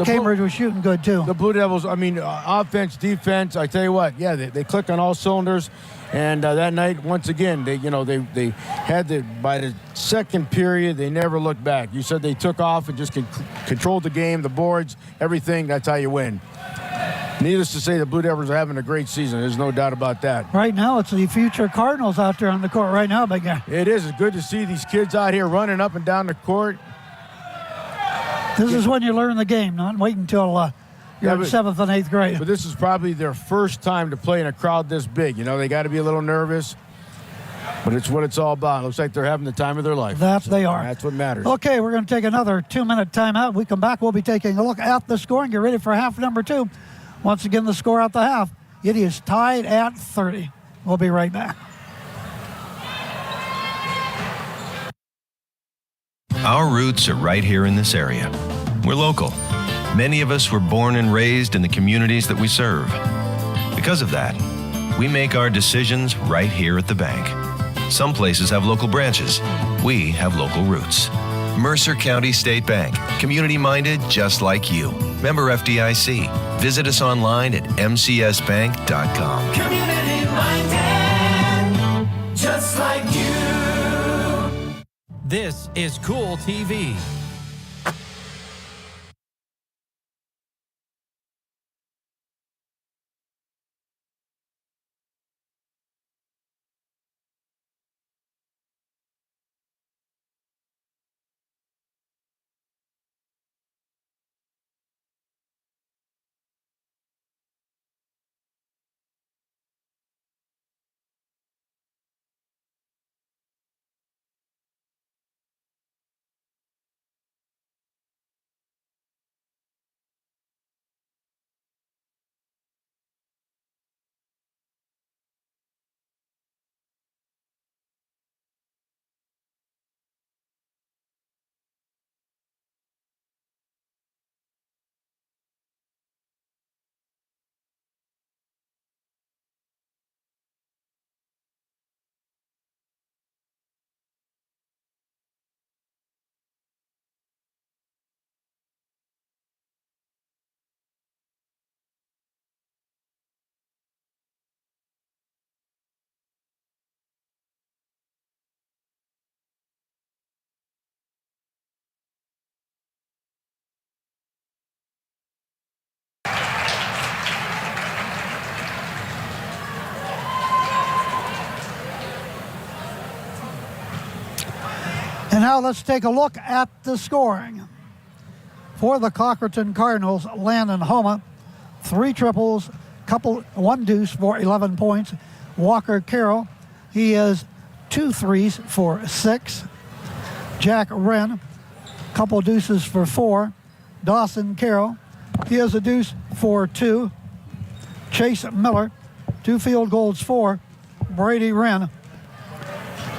Cambridge was shooting good, too. The Blue Devils, offense, defense, I tell you what, they clicked on all cylinders. And that night, once again, they had by the second period, they never looked back. You said they took off and just controlled the game, the boards, everything. That's how you win. Needless to say, the Blue Devils are having a great season. There's no doubt about that. Right now, it's the future Cardinals out there on the court right now, big guy. It is. It's good to see these kids out here running up and down the court. This is when you learn the game, not waiting until You're Yeah, in but- 7th and 8th grade. But this is probably their first time to play in a crowd this big. You know, they got to be a little nervous, but it's what it's all about. Looks like they're having the time of their life. That they are. That's what matters. Okay, we're going to take another 2-minute timeout. When we come back, we'll be taking a look at the scoring. Get ready for half number 2. Once again, the score at the half. It is tied at 30. We'll be right back. Our roots are right here in this area. We're local. Many of us were born and raised in the communities that we serve. Because of that, we make our decisions right here at the bank. Some places have local branches. We have local roots. Mercer County State Bank, community-minded just like you. Member FDIC. Visit us online at mcsbank.com. Community minded, just like you. This is Cool TV. And now let's take a look at the scoring. For the Cochranton Cardinals, Landon Homa, 3 triples, one deuce for 11 points. Walker Carroll, he has 2 threes for 6. Jack Wren, couple deuces for 4. Dawson Carroll, he has a deuce for 2. Chase Miller, 2 field goals for. Brady Wren,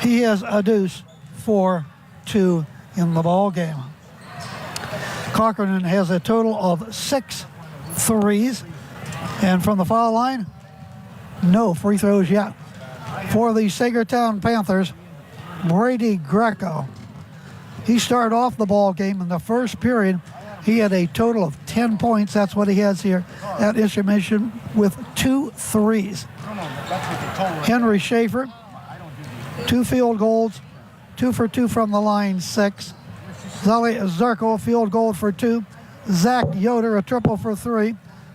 he has a deuce for 2 in the ball game. Cochranton has a total of 6 threes, and from the foul line, no free throws yet. For the Saegertown Panthers, Brady Greco, he started off the ball game in the first period. He had a total of 10 points. That's what he has here at intermission with 2 threes. Henry Schaefer, 2 field goals, 2 for 2 from the line, 6. Zully Zirkle, field goal for 2. Zach Yoder, a triple for 3.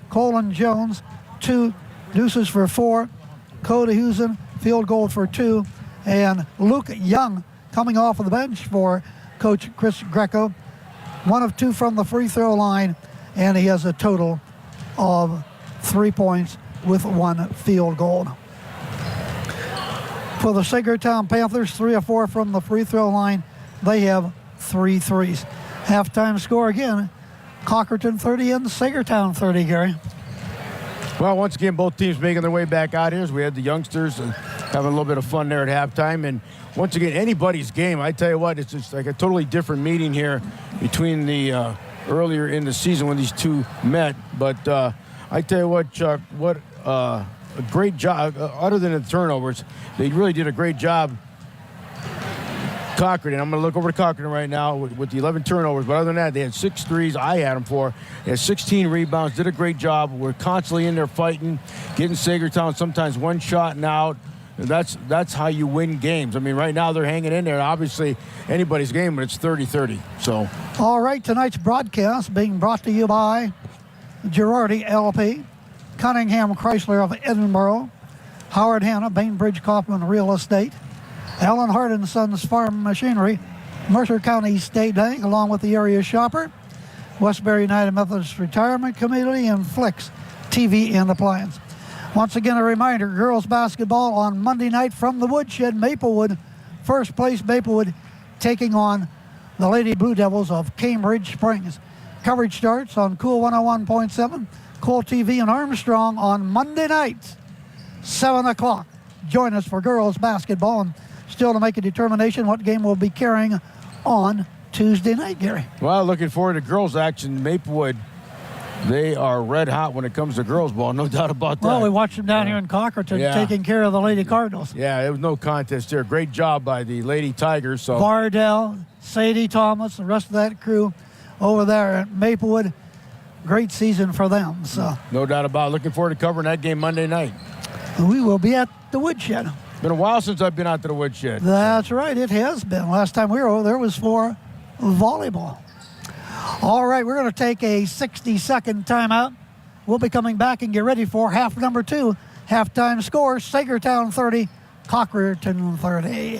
Colin Jones, 2 deuces for 4. Cody Husen, field goal for 2. And Luke Young, coming off of the bench for Coach Chris Greco, 1 of 2 from the free throw line, and he has a total of 3 points with 1 field goal. For the Saegertown Panthers, 3 of 4 from the free throw line. They have 3 threes. Halftime score again, Cochranton 30 and Saegertown 30, Gary. Well, once again, both teams making their way back out here as we had the youngsters having a little bit of fun there at halftime. And once again, anybody's game. I tell you what, it's just like a totally different meeting here between the earlier in the season when these two met. But I tell you what, Chuck, what a great job. Other than the turnovers, they really did a great job. Cochranton, I'm going to look over to Cochranton right now with the 11 turnovers. But other than that, they had 6 threes. I had them for. They had 16 rebounds. Did a great job. We're constantly in there fighting, getting Saegertown sometimes one shot and out. And that's how you win games. I mean, right now they're hanging in there. Obviously, anybody's game, but it's 30-30. So. All right, tonight's broadcast being brought to you by Girardi LP, Cunningham Chrysler of Edinburgh, Howard Hanna, Bainbridge Kaufman Real Estate, Allen Hart and Sons Farm Machinery, Mercer County State Bank, along with the area shopper, Westbury United Methodist Retirement Committee, and Flicks TV and Appliance. Once again, a reminder, girls basketball on Monday night from the Woodshed, Maplewood. First place Maplewood taking on the Lady Blue Devils of Cambridge Springs. Coverage starts on Cool 101.7, Cool TV and Armstrong on Monday night, 7 o'clock. Join us for girls basketball, and still to make a determination what game we'll be carrying on Tuesday night, Gary. Well, looking forward to girls action. Maplewood, they are red hot when it comes to girls ball, no doubt about that. Well, we watched them down here in Cochranton taking care of the Lady Cardinals. Yeah, there was no contest there. Great job by the Lady Tigers. So Bardell, Sadie Thomas, the rest of that crew over there at Maplewood. Great season for them. So no doubt about it. Looking forward to covering that game Monday night. We will be at the Woodshed. Been a while since I've been out to the Woodshed. That's right, it has been. Last time we were over there was for volleyball. All right, we're going to take a 60-second timeout. We'll be coming back and get ready for half number 2. Halftime score, Saegertown 30, Cochranton 30.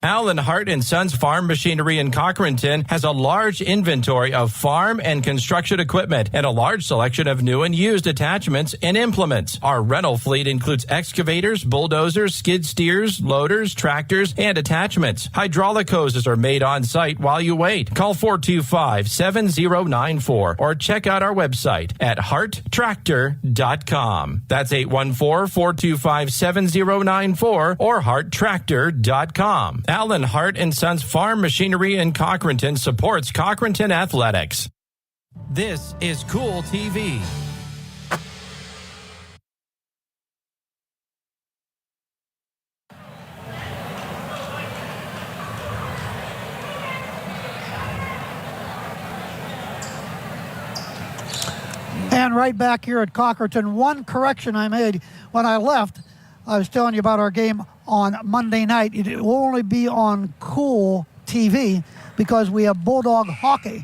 Allen Hart & Sons Farm Machinery in Cochranton has a large inventory of farm and construction equipment and a large selection of new and used attachments and implements. Our rental fleet includes excavators, bulldozers, skid steers, loaders, tractors, and attachments. Hydraulic hoses are made on site while you wait. Call 425-7094 or check out our website at hearttractor.com. That's 814-425-7094 or hearttractor.com. Allen Hart & Sons Farm Machinery in Cochranton supports Cochranton Athletics. This is Cool TV. And right back here at Cochranton, one correction I made when I left. I was telling you about our game on Monday night. It will only be on Cool TV because we have Bulldog Hockey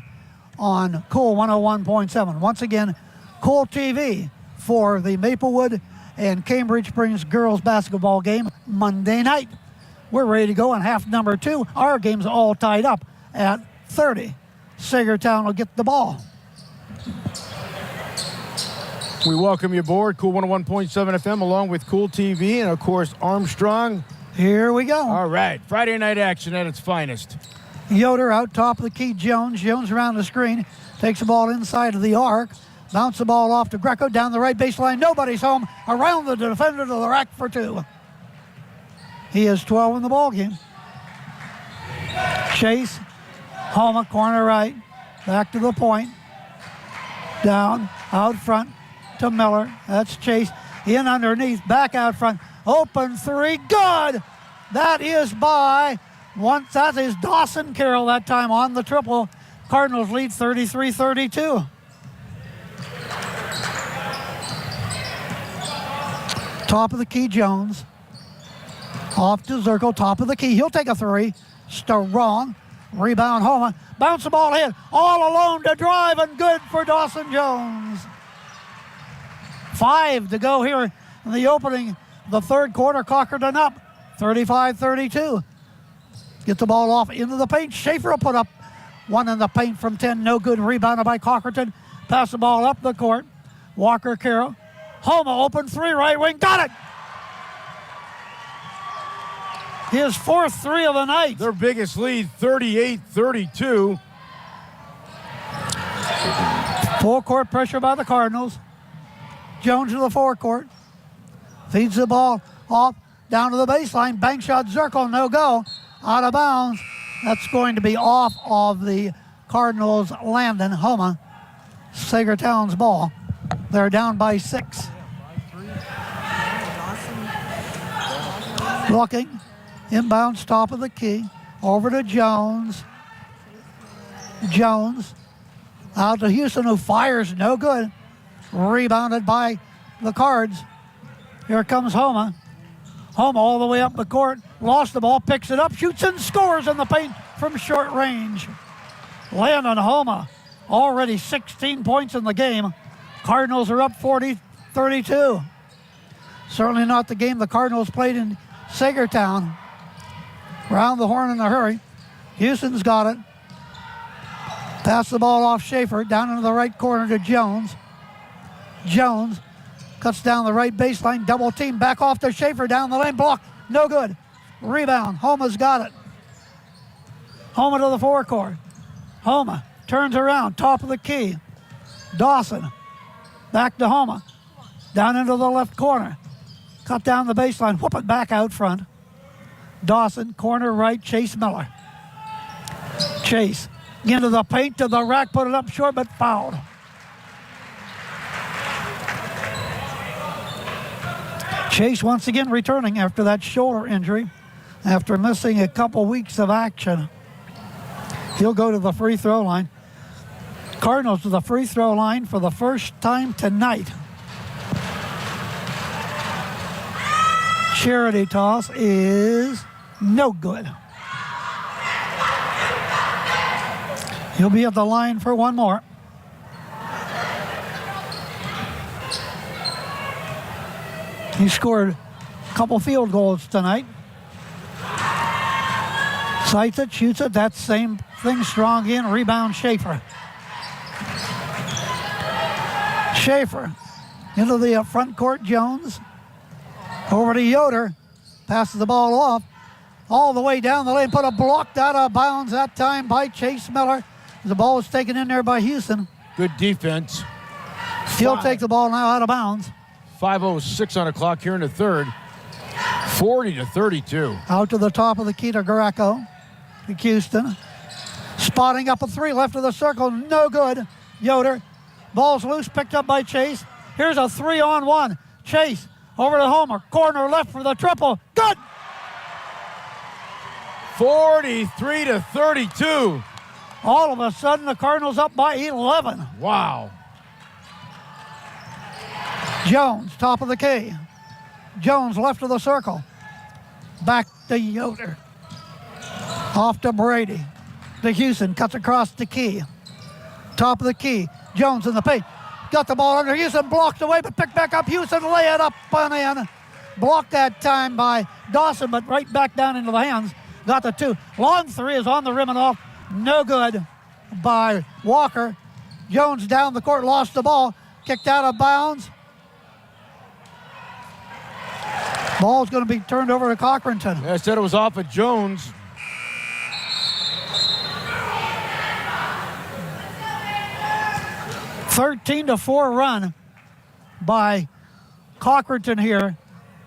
on Cool 101.7. Once again, Cool TV for the Maplewood and Cambridge Springs girls basketball game Monday night. We're ready to go in half number 2. Our game's all tied up at 30. Saegertown will get the ball. We welcome you aboard, Cool 101.7 FM, along with Cool TV and, of course, Armstrong. Here we go. All right, Friday night action at its finest. Yoder out top of the key, Jones around the screen, takes the ball inside of the arc, bounce the ball off to Greco, down the right baseline, nobody's home, around the defender to the rack for 2. He has 12 in the ball game. Chase, Homa, corner right, back to the point, down, out front to Miller. That's Chase, in underneath, back out front, open 3, good! That is by once. That is Dawson Carroll that time on the triple. Cardinals lead 33-32. Top of the key, Jones. Off to Zirkle, top of the key. He'll take a 3. Strong. Rebound, Homa. Bounce the ball in. All alone to drive, and good for Dawson Jones. 5 to go here in the opening. The third quarter, Cochranton up 35-32. Get the ball off into the paint. Schaefer will put up one in the paint from 10. No good. Rebounded by Cochranton. Pass the ball up the court. Walker Carroll. Homa open 3, right wing. Got it. His 4th 3 of the night. Their biggest lead, 38-32. Full court pressure by the Cardinals. Jones to the forecourt. Feeds the ball off down to the baseline. Bank shot, Zirkle, no go. Out of bounds. That's going to be off of the Cardinals' Landon. Homa. Saegertown's ball. They're down by 6. Looking. Inbounds, top of the key. Over to Jones. Jones. Out to Houston, who fires, no good. Rebounded by the Cards. Here comes Homa. Homa all the way up the court. Lost the ball, picks it up, shoots and scores in the paint from short range. Landon Homa, already 16 points in the game. Cardinals are up 40-32. Certainly not the game the Cardinals played in Saegertown. Round the horn in a hurry. Houston's got it. Pass the ball off Schaefer, down into the right corner to Jones. Jones cuts down the right baseline, double team, back off to Schaefer, down the lane, block, no good. Rebound, Homa's got it. Homa to the forecourt. Homa turns around, top of the key. Dawson, back to Homa, down into the left corner. Cut down the baseline, whoop it back out front. Dawson, corner right, Chase Miller. Chase into the paint, to the rack, put it up short, but fouled. Chase once again returning after that shoulder injury, after missing a couple weeks of action. He'll go to the free throw line. Cardinals to the free throw line for the first time tonight. Charity toss is no good. He'll be at the line for one more. He scored a couple field goals tonight. Sights it, shoots it, that same thing, strong in, rebound Schaefer. Schaefer into the front court, Jones. Over to Yoder, passes the ball off, all the way down the lane, put a blocked out of bounds that time by Chase Miller. The ball was taken in there by Houston. Good defense. He'll take the ball now out of bounds. 5:06 on the clock here in the third. 40-32. Out to the top of the key to Greco. To Houston. Spotting up a three, left of the circle, no good. Yoder. Ball's loose, picked up by Chase. Here's a 3-on-1. Chase over to Homer. Corner left for the triple. Good! 43-32. All of a sudden, the Cardinals up by 11. Wow. Jones, top of the key. Jones, left of the circle. Back to Yoder. Off to Brady. To Houston, cuts across the key. Top of the key. Jones in the paint. Got the ball under Houston, blocked away, but picked back up. Houston, lay it up and in. Blocked that time by Dawson, but right back down into the hands. Got the two. Long three is on the rim and off. No good by Walker. Jones down the court, lost the ball. Kicked out of bounds. Ball's going to be turned over to Cochranton. I said it was off of Jones. A 13-4 run by Cochranton here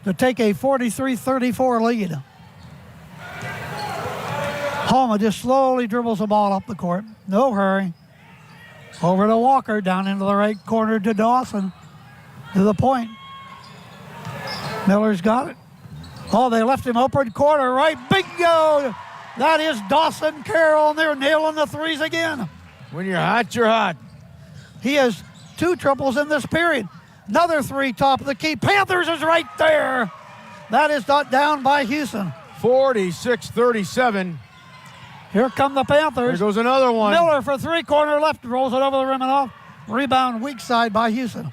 to take a 43-34 lead. Homa just slowly dribbles the ball up the court. No hurry. Over to Walker, down into the right corner to Dawson. To the point. Miller's got it. Oh, they left him open corner right. Bingo! That is Dawson Carroll, and they're nailing the threes again. When you're hot, you're hot. He has two triples in this period. Another three, top of the key. Panthers is right there. That is not down by Houston. 46-37. Here come the Panthers. There goes another one. Miller for three, corner left, rolls it over the rim and off. Rebound weak side by Houston.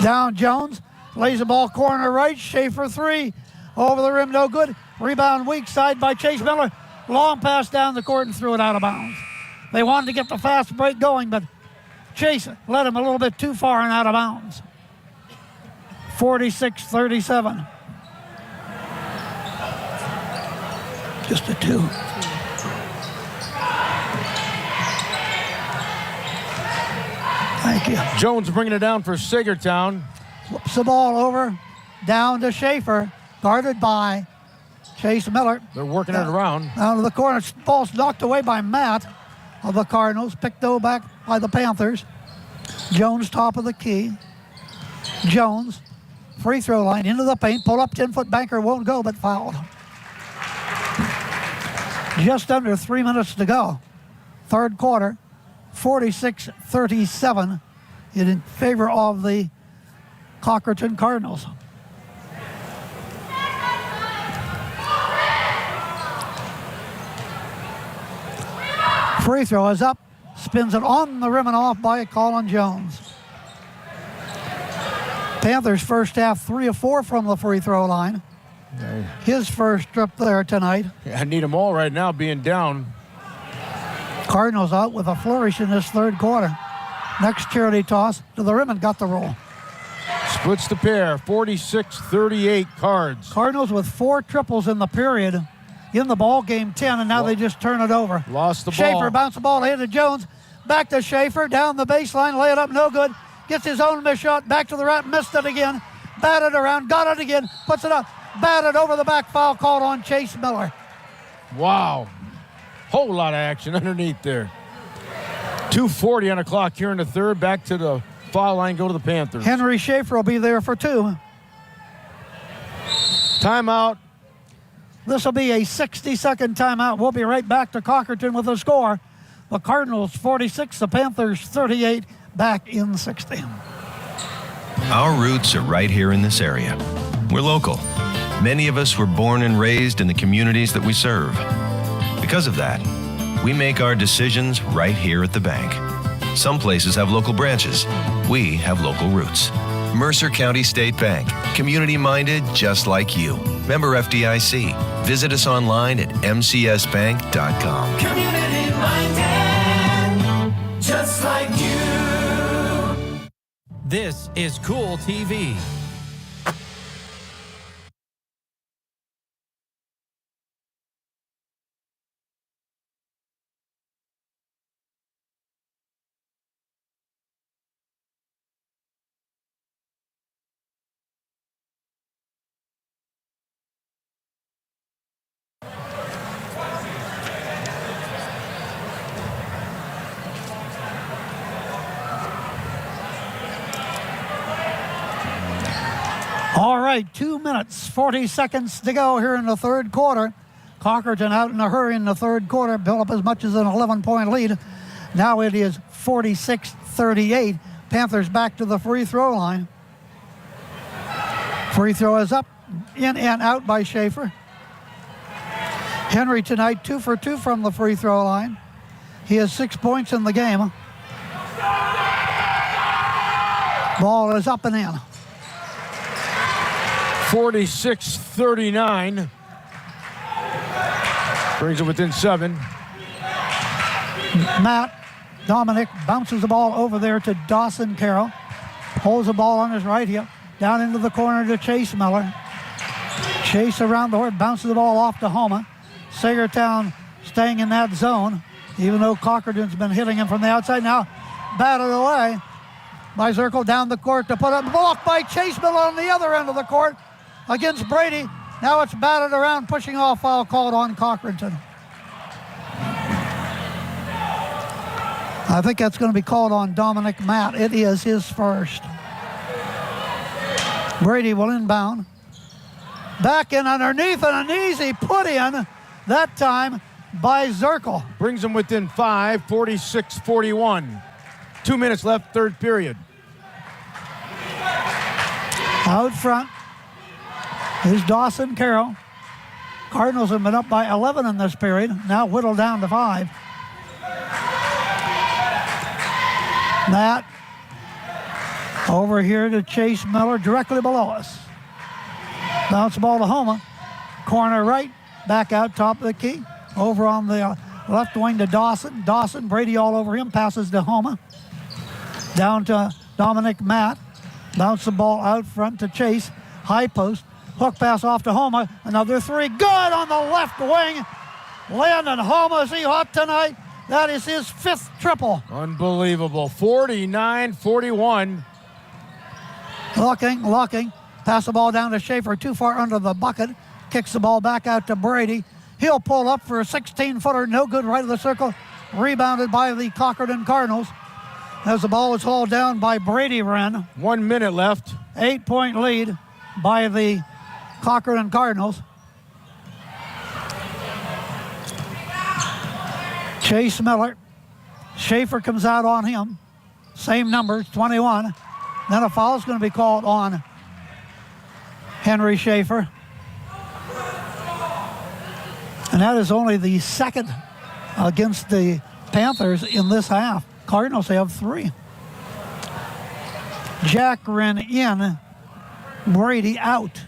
Down Jones, lays the ball corner right, Schaefer three, over the rim, no good. Rebound weak side by Chase Miller. Long pass down the court and threw it out of bounds. They wanted to get the fast break going, but Chase led him a little bit too far and out of bounds. 46-37. Just a two. Thank you. Jones bringing it down for Saegertown. Flips the ball over, down to Schaefer, guarded by Chase Miller. They're working it around. Down to the corner, ball's knocked away by Matt of the Cardinals, picked though back by the Panthers. Jones, top of the key. Jones, free throw line, into the paint, pull up, 10-foot banker, won't go, but fouled. Just under 3 minutes to go. Third quarter, 46-37 in favor of the Cochranton Cardinals. Free throw is up. spins it on the rim and off by Colin Jones. Panthers first half 3 of 4 from the free throw line. His first trip there tonight. I need them all right now being down. Cardinals out with a flourish in this third quarter. Next charity toss to the rim and got the roll. Splits the pair, 46-38 Cards. Cardinals with 4 triples in the period. In the ball game 10, and now they just turn it over. Lost the ball. Schaefer bounced the ball ahead to Jones. Back to Schaefer, down the baseline, lay it up, no good. Gets his own miss shot, back to the rack, missed it again. Batted around, got it again, puts it up. Batted over the back, foul called on Chase Miller. Wow. Whole lot of action underneath there. 2:40 on the clock here in the third. Back to the foul line, go to the Panthers. Henry Schaefer will be there for 2. Timeout. This will be a 60-second timeout. We'll be right back to Cochranton with the score. The Cardinals 46, the Panthers 38, back in 60. Our roots are right here in this area. We're local. Many of us were born and raised in the communities that we serve. Because of that, we make our decisions right here at the bank. Some places have local branches. We have local roots. Mercer County State Bank. Community-minded just like you. Member FDIC. Visit us online at mcsbank.com. Community minded, just like you. This is Cool TV. All right, 2 minutes, 40 seconds to go here in the third quarter. Cochranton out in a hurry in the third quarter, built up as much as an 11-point lead. Now it is 46-38. Panthers back to the free throw line. Free throw is up, in and out by Schaefer. Henry tonight 2 for 2 from the free throw line. He has 6 points in the game. Ball is up and in. 46-39. Brings it within 7. Matt Dominic bounces the ball over there to Dawson Carroll. Holds the ball on his right hip. Down into the corner to Chase Miller. Chase around the horn, bounces the ball off to Homa. Saegertown staying in that zone, even though Cochranton's been hitting him from the outside. Now batted away by Zirkle down the court to put up. Blocked by Chase Miller on the other end of the court against Brady. Now it's batted around, pushing off, foul called on Cochranton. I think that's going to be called on Dominic Matt. It is his first. Brady will inbound. Back in underneath, and an easy put in, that time by Zirkle. Brings them within 5, 46-41. 2 minutes left, third period. Out front is Dawson Carroll. Cardinals have been up by 11 in this period, now whittled down to 5. Matt over here to Chase Miller, directly below us. Bounce ball to Homa. Corner right, back out top of the key. Over on the left wing to Dawson. Dawson, Brady all over him, passes to Homa. Down to Dominic Matt. Bounce the ball out front to Chase. High post. Hook pass off to Homa. Another 3. Good on the left wing. Landon Homa, is he hot tonight? That is his 5th triple. Unbelievable. 49-41. Locking. Pass the ball down to Schaefer, too far under the bucket. Kicks the ball back out to Brady. He'll pull up for a 16-footer, no good, right of the circle. Rebounded by the Cochranton Cardinals. As the ball is hauled down by Brady Wren. 1 minute left. 8-point lead by the Cochranton Cardinals. Chase Miller. Schaefer comes out on him. Same numbers, 21. Then a foul is going to be called on Henry Schaefer. And that is only the second against the Panthers in this half. Cardinals have 3. Jackrin in, Brady out.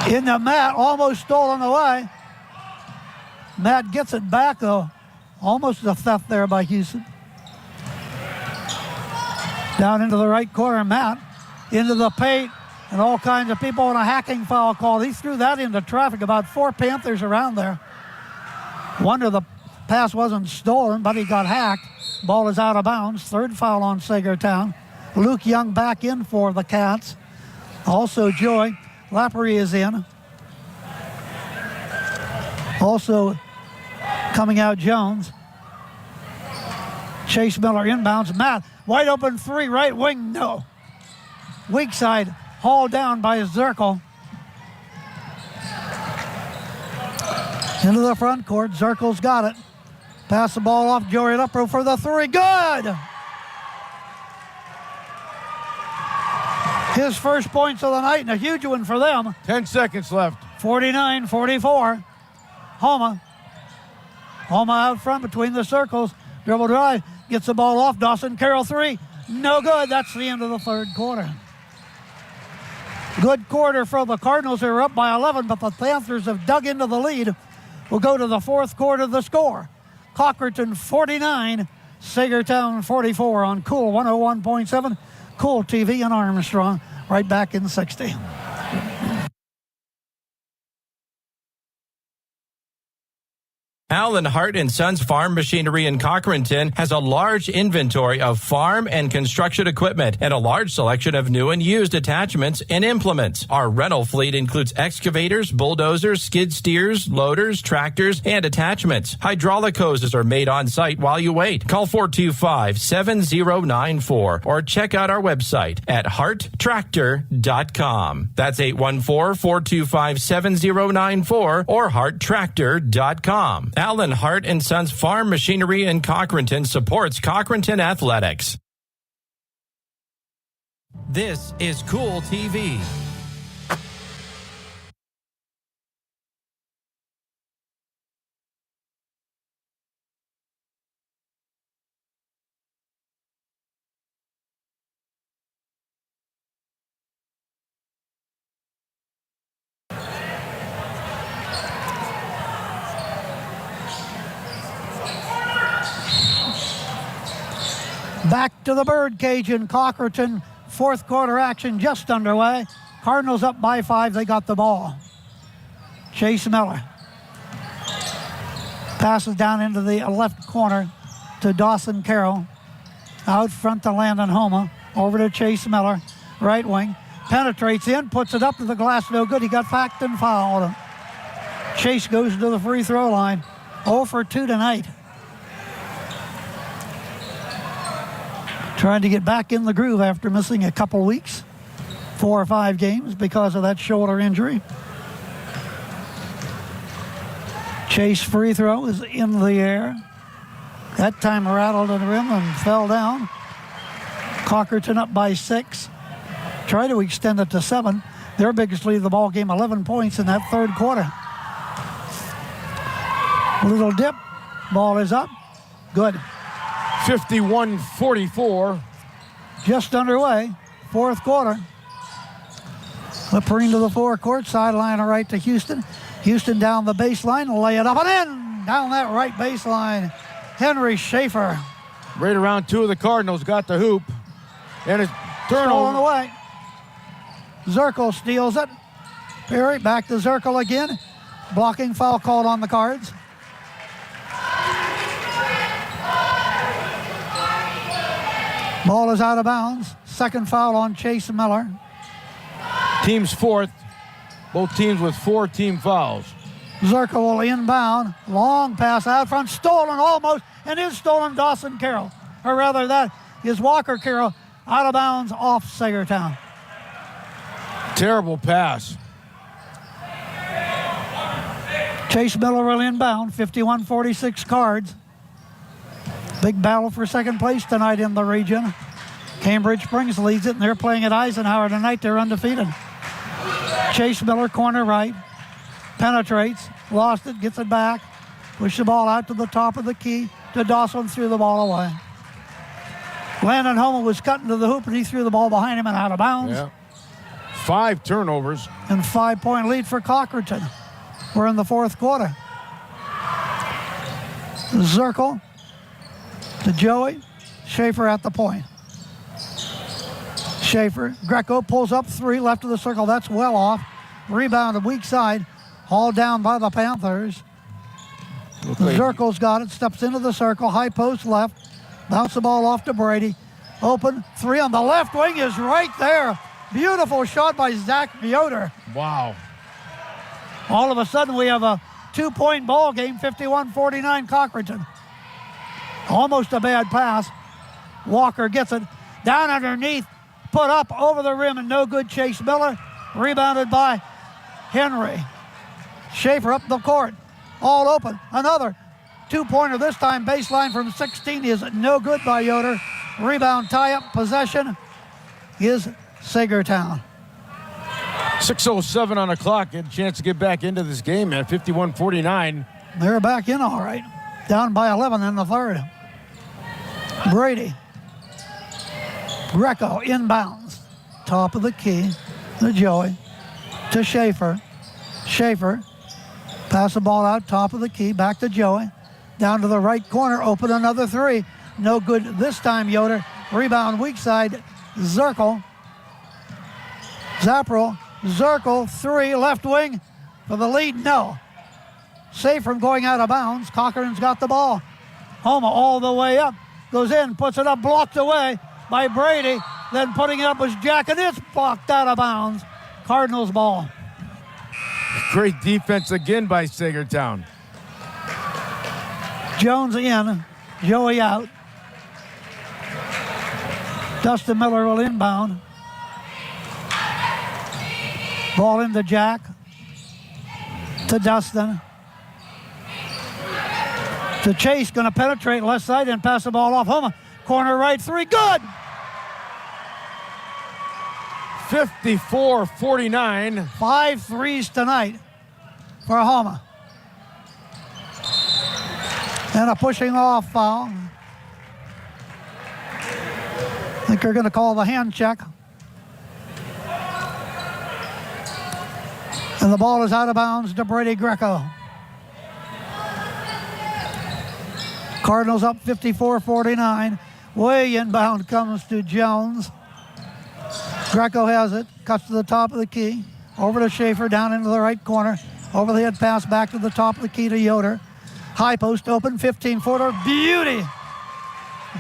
Into Matt, almost stolen away. Matt gets it back, though. Almost a theft there by Houston. Down into the right corner, Matt. Into the paint, and all kinds of people on a hacking foul call. He threw that into traffic. About 4 Panthers around there. Wonder the pass wasn't stolen, but he got hacked. Ball is out of bounds. 3rd foul on Saegertown. Luke Young back in for the Cats. Also Joy Lappery is in. Also coming out Jones. Chase Miller inbounds. Matt, wide open 3, right wing, no. Weak side, hauled down by Zirkle. Into the front court, Zirkle's got it. Pass the ball off, Joey Lepro for the 3, good! His first points of the night, and a huge one for them. 10 seconds left. 49-44. Homa out front between the circles. Dribble drive, gets the ball off. Dawson Carroll 3, no good. That's the end of the 3rd quarter. Good quarter for the Cardinals. They were up by 11, but the Panthers have dug into the lead. We'll go to the 4th quarter. The score: Cochranton 49, Saegertown 44 on Cool 101.7, Cool TV and Armstrong. Right back in 60. Allen Hart & Sons Farm Machinery in Cochranton has a large inventory of farm and construction equipment and a large selection of new and used attachments and implements. Our rental fleet includes excavators, bulldozers, skid steers, loaders, tractors, and attachments. Hydraulic hoses are made on site while you wait. Call 425-7094 or check out our website at harttractor.com. That's 814-425-7094 or harttractor.com. Allen Hart & Sons Farm Machinery in Cochranton supports Cochranton Athletics. This is Cool TV. Back to the birdcage in Cochranton. 4th quarter action just underway. Cardinals up by 5. They got the ball. Chase Miller passes down into the left corner to Dawson Carroll. Out front to Landon Homa. Over to Chase Miller. Right wing. Penetrates in. Puts it up to the glass. No good. He got backed and fouled. Chase goes to the free throw line. 0 for 2 tonight. Trying to get back in the groove after missing a couple weeks, 4 or 5 games because of that shoulder injury. Chase free throw is in the air. That time rattled in the rim and fell down. Cochranton up by 6. Try to extend it to 7. Their biggest lead of the ball game, 11 points in that 3rd quarter. Little dip. Ball is up. Good. 51-44. Just underway, 4th quarter. Lippering to the forecourt, sideline right to Houston. Houston down the baseline, lay it up and in! Down that right baseline, Henry Schaefer. Right around 2 of the Cardinals got the hoop. And it's Stolen turnover. away. Zirkle steals it. Perry back to Zirkle again. Blocking foul called on the Cards. Ball is out of bounds. 2nd foul on Chase Miller. Team's 4th. Both teams with 4 team fouls. Zirkle will inbound. Long pass out front. Stolen almost. And is stolen Dawson Carroll. Or rather, that is Walker Carroll out of bounds off Saegertown. Terrible pass. Chase Miller will inbound. 51-46 Cards. Big battle for 2nd place tonight in the region. Cambridge Springs leads it, and they're playing at Eisenhower tonight. They're undefeated. Chase Miller, corner right. Penetrates. Lost it, gets it back. Push the ball out to the top of the key to Dawson, threw the ball away. Landon Homa was cutting to the hoop, and he threw the ball behind him and out of bounds. Yeah. 5 turnovers. And 5-point lead for Cochranton. We're in the fourth quarter. Zirkle to Joey. Schaefer at the point. Schaefer, Greco pulls up 3 left of the circle. That's well off. Rebound to weak side. Hauled down by the Panthers. Zirkle's got it. Steps into the circle. High post left. Bounce the ball off to Brady. Open 3 on the left wing is right there. Beautiful shot by Zach Yoder. Wow. All of a sudden we have a 2-point ball game, 51-49 Cochranton. Almost a bad pass. Walker gets it down underneath, put up over the rim and no good. Chase Miller, rebounded by Henry. Schaefer up the court, all open. Another 2-pointer this time, baseline from 16 is no good by Yoder. Rebound tie-up, possession is Saegertown. 6:07 on the clock. Get a chance to get back into this game, man. 51-49. They're back in all right. Down by 11 in the third. Brady. Greco inbounds. Top of the key to Joey. To Schaefer. Schaefer. Pass the ball out, top of the key. Back to Joey. Down to the right corner. Open another 3. No good this time, Yoder. Rebound weak side. Zirkle. Zapprel. Zirkle, 3, left wing for the lead, no. Safe from going out of bounds. Cochran's got the ball. Homa all the way up. Goes in, puts it up, blocked away by Brady. Then putting it up was Jack, and it's blocked out of bounds. Cardinals ball. Great defense again by Saegertown. Jones in, Joey out. Dustin Miller will inbound. Ball into Jack. To Dustin. To Chase, going to penetrate left side and pass the ball off. Homa, corner right 3, good! 54-49. 5 threes tonight for Homa. And a pushing off foul. I think they're going to call the hand check. And the ball is out of bounds to Brady Greco. Cardinals up 54-49. Way inbound comes to Jones. Greco has it. Cuts to the top of the key. Over to Schaefer, down into the right corner. Over the head pass back to the top of the key to Yoder. High post open, 15-footer. Beauty!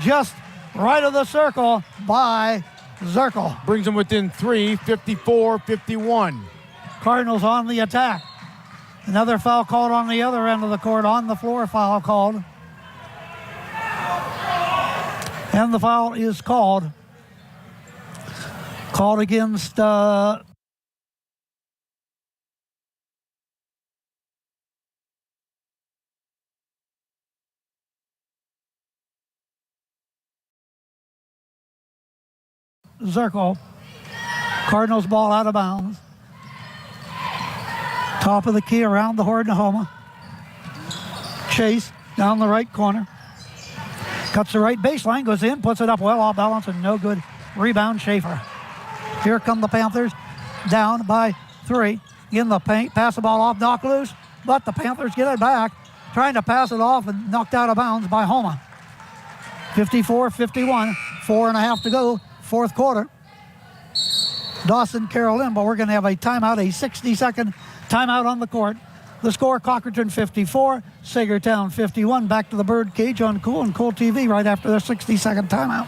Just right of the circle by Zirkle. Brings them within 3, 54-51. Cardinals on the attack. Another foul called on the other end of the court. On the floor foul called. And the foul is called. Called against Zirkle. Cardinals ball out of bounds. Top of the key around the horn to Homa. Chase down the right corner. Cuts the right baseline, goes in, puts it up well off balance and no good. Rebound Schaefer. Here come the Panthers, down by 3 in the paint. Pass the ball off, knock loose, but the Panthers get it back. Trying to pass it off and knocked out of bounds by Homa. 54-51, 4.5 to go, fourth quarter. Dawson Carroll in, but we're going to have a timeout, a 60-second timeout on the court. The score, Cochranton 54, Saegertown 51. Back to the Bird Cage on Cool and Cool TV right after the 60-second timeout.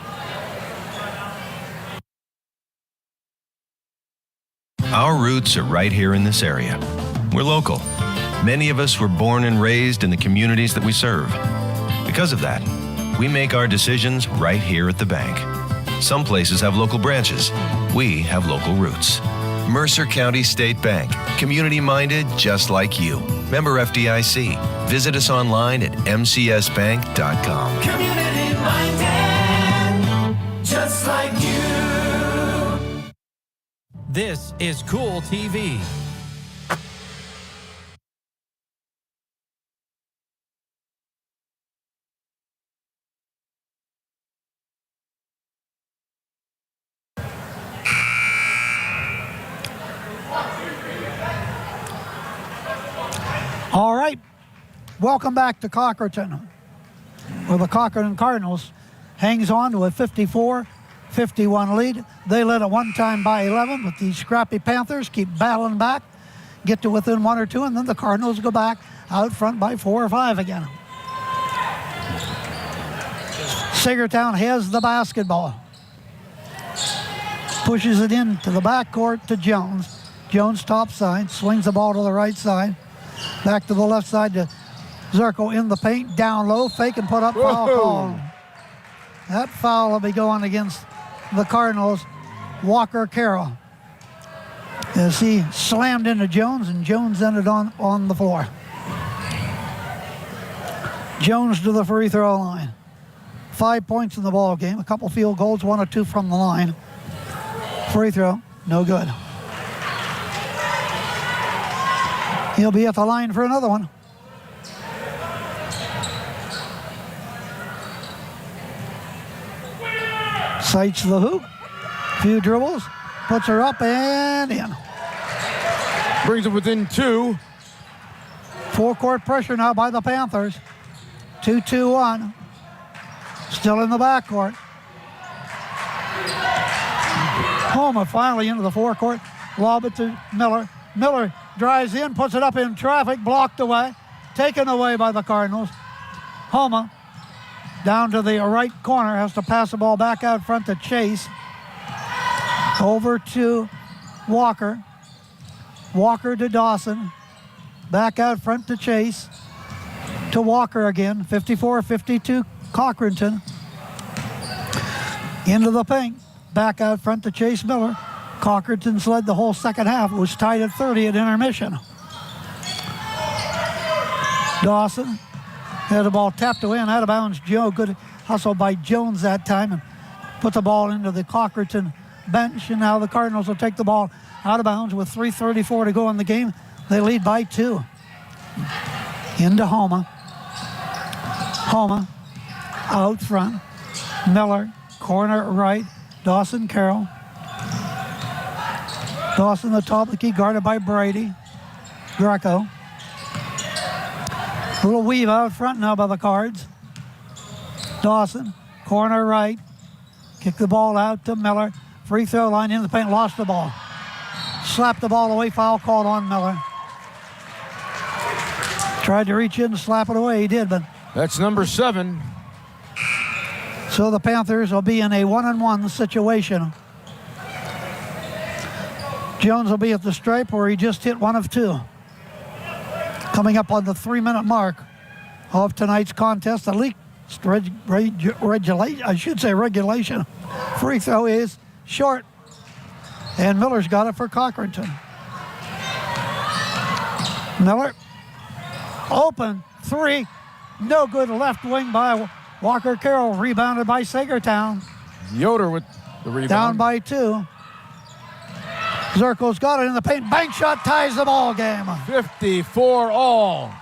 Our roots are right here in this area. We're local. Many of us were born and raised in the communities that we serve. Because of that, we make our decisions right here at the bank. Some places have local branches. We have local roots. Mercer County State Bank. Community-minded just like you. Member FDIC. Visit us online at mcsbank.com. Community minded, just like you. This is Cool TV. All right. Welcome back to Cochranton, where the Cochranton Cardinals hangs on to a 54-51 lead. They led at one time by 11, but these scrappy Panthers keep battling back, get to within 1 or 2, and then the Cardinals go back out front by 4 or 5 again. Saegertown has the basketball. Pushes it into the backcourt to Jones. Jones top side, swings the ball to the right side. Back to the left side to Zirko in the paint, down low, fake and put up, foul call. That foul will be going against the Cardinals, Walker Carroll, as he slammed into Jones, and Jones ended on the floor. Jones to the free throw line. 5 points in the ball game, a couple field goals, 1 or 2 from the line. Free throw, no good. He'll be at the line for another one. Sights the hoop, few dribbles, puts her up and in. Brings it within 2. Full court pressure now by the Panthers. 2-2-1. Still in the backcourt. Homer finally into the forecourt. Lob it to Miller. Miller drives in, puts it up in traffic, blocked away. Taken away by the Cardinals. Homer down to the right corner, has to pass the ball back out front to Chase. Over to Walker. Walker to Dawson. Back out front to Chase. To Walker again. 54-52 Cochranton. Into the paint. Back out front to Chase Miller. Cochranton's led the whole second half. It was tied at 30 at intermission. Dawson had the ball tapped away and out of bounds. Joe, good hustle by Jones that time, and put the ball into the Cochranton bench. And now the Cardinals will take the ball out of bounds with 3:34 to go in the game. They lead by 2. Into Homa. Homa out front. Miller, corner right. Dawson Carroll. Dawson the top of the key, guarded by Brady. Greco. Little weave out front now by the Cards. Dawson, corner right. Kick the ball out to Miller. Free throw line in the paint, lost the ball. Slapped the ball away, foul called on Miller. Tried to reach in and slap it away, he did, but... That's number 7. So the Panthers will be in a 1-on-1 situation. Jones will be at the stripe where he just hit 1 of 2. Coming up on the 3-minute mark of tonight's contest, the league regulation free throw is short, and Miller's got it for Cochranton. Miller, open 3, no good, left wing by Walker Carroll, rebounded by Saegertown. Yoder with the rebound. Down by 2. Zirko's got it in the paint. Bank shot ties the ball game. 54 all.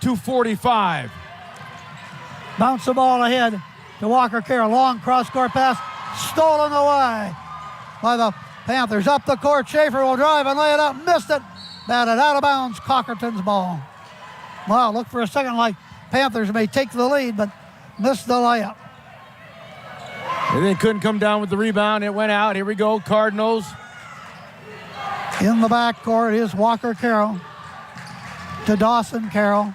2:45. Bounce the ball ahead to Walker Carroll. Long cross-court pass. Stolen away by the Panthers. Up the court. Schaefer will drive and lay it up. Missed it. Batted out of bounds. Cochranton's ball. Wow, look for a second like Panthers may take the lead, but missed the layup. And they couldn't come down with the rebound. It went out. Here we go. Cardinals. In the backcourt is Walker Carroll to Dawson Carroll.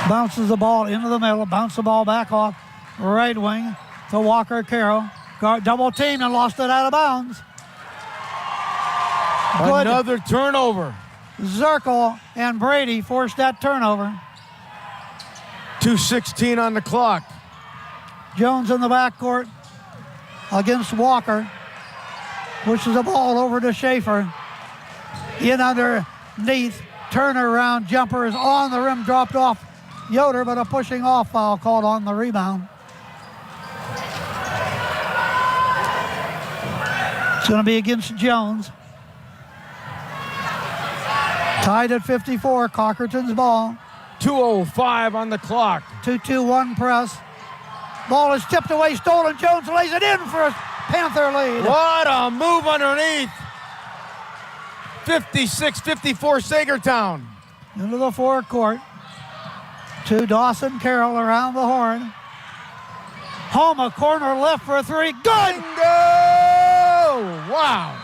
Bounces the ball into the middle. Bounce the ball back off right wing to Walker Carroll. Double team and lost it out of bounds. Good. Another turnover. Zirkle and Brady forced that turnover. 2:16 on the clock. Jones in the backcourt against Walker. Pushes the ball over to Schaefer. In underneath. Turnaround jumper is on the rim. Dropped off Yoder, but a pushing off foul called on the rebound. It's going to be against Jones. Tied at 54. Cochranton's ball. 2:05 on the clock. 2-2-1 press. Ball is tipped away, stolen. Jones lays it in for a Panther lead. What a move underneath. 56-54 Saegertown. Into the forecourt. To Dawson Carroll around the horn. Homa corner left for three. Good! Bingo! Wow.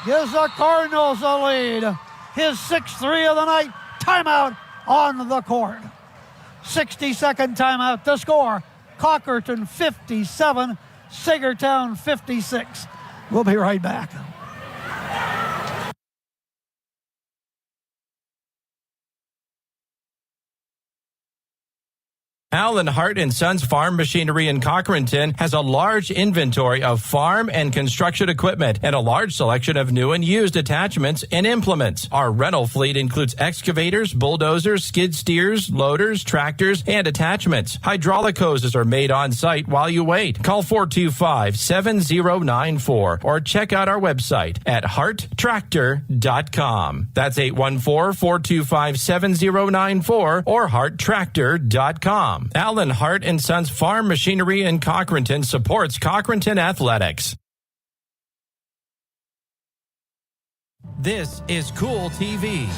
Gives the Cardinals a lead. His 6th-3 of the night. Timeout on the court. 60-second timeout to score. Cochranton 57, Saegertown 56. We'll be right back. Allen Hart & Sons Farm Machinery in Cochranton has a large inventory of farm and construction equipment and a large selection of new and used attachments and implements. Our rental fleet includes excavators, bulldozers, skid steers, loaders, tractors, and attachments. Hydraulic hoses are made on site while you wait. Call 425-7094 or check out our website at harttractor.com. That's 814-425-7094 or harttractor.com. Allen Hart & Sons Farm Machinery in Cochranton supports Cochranton Athletics. This is Cool TV.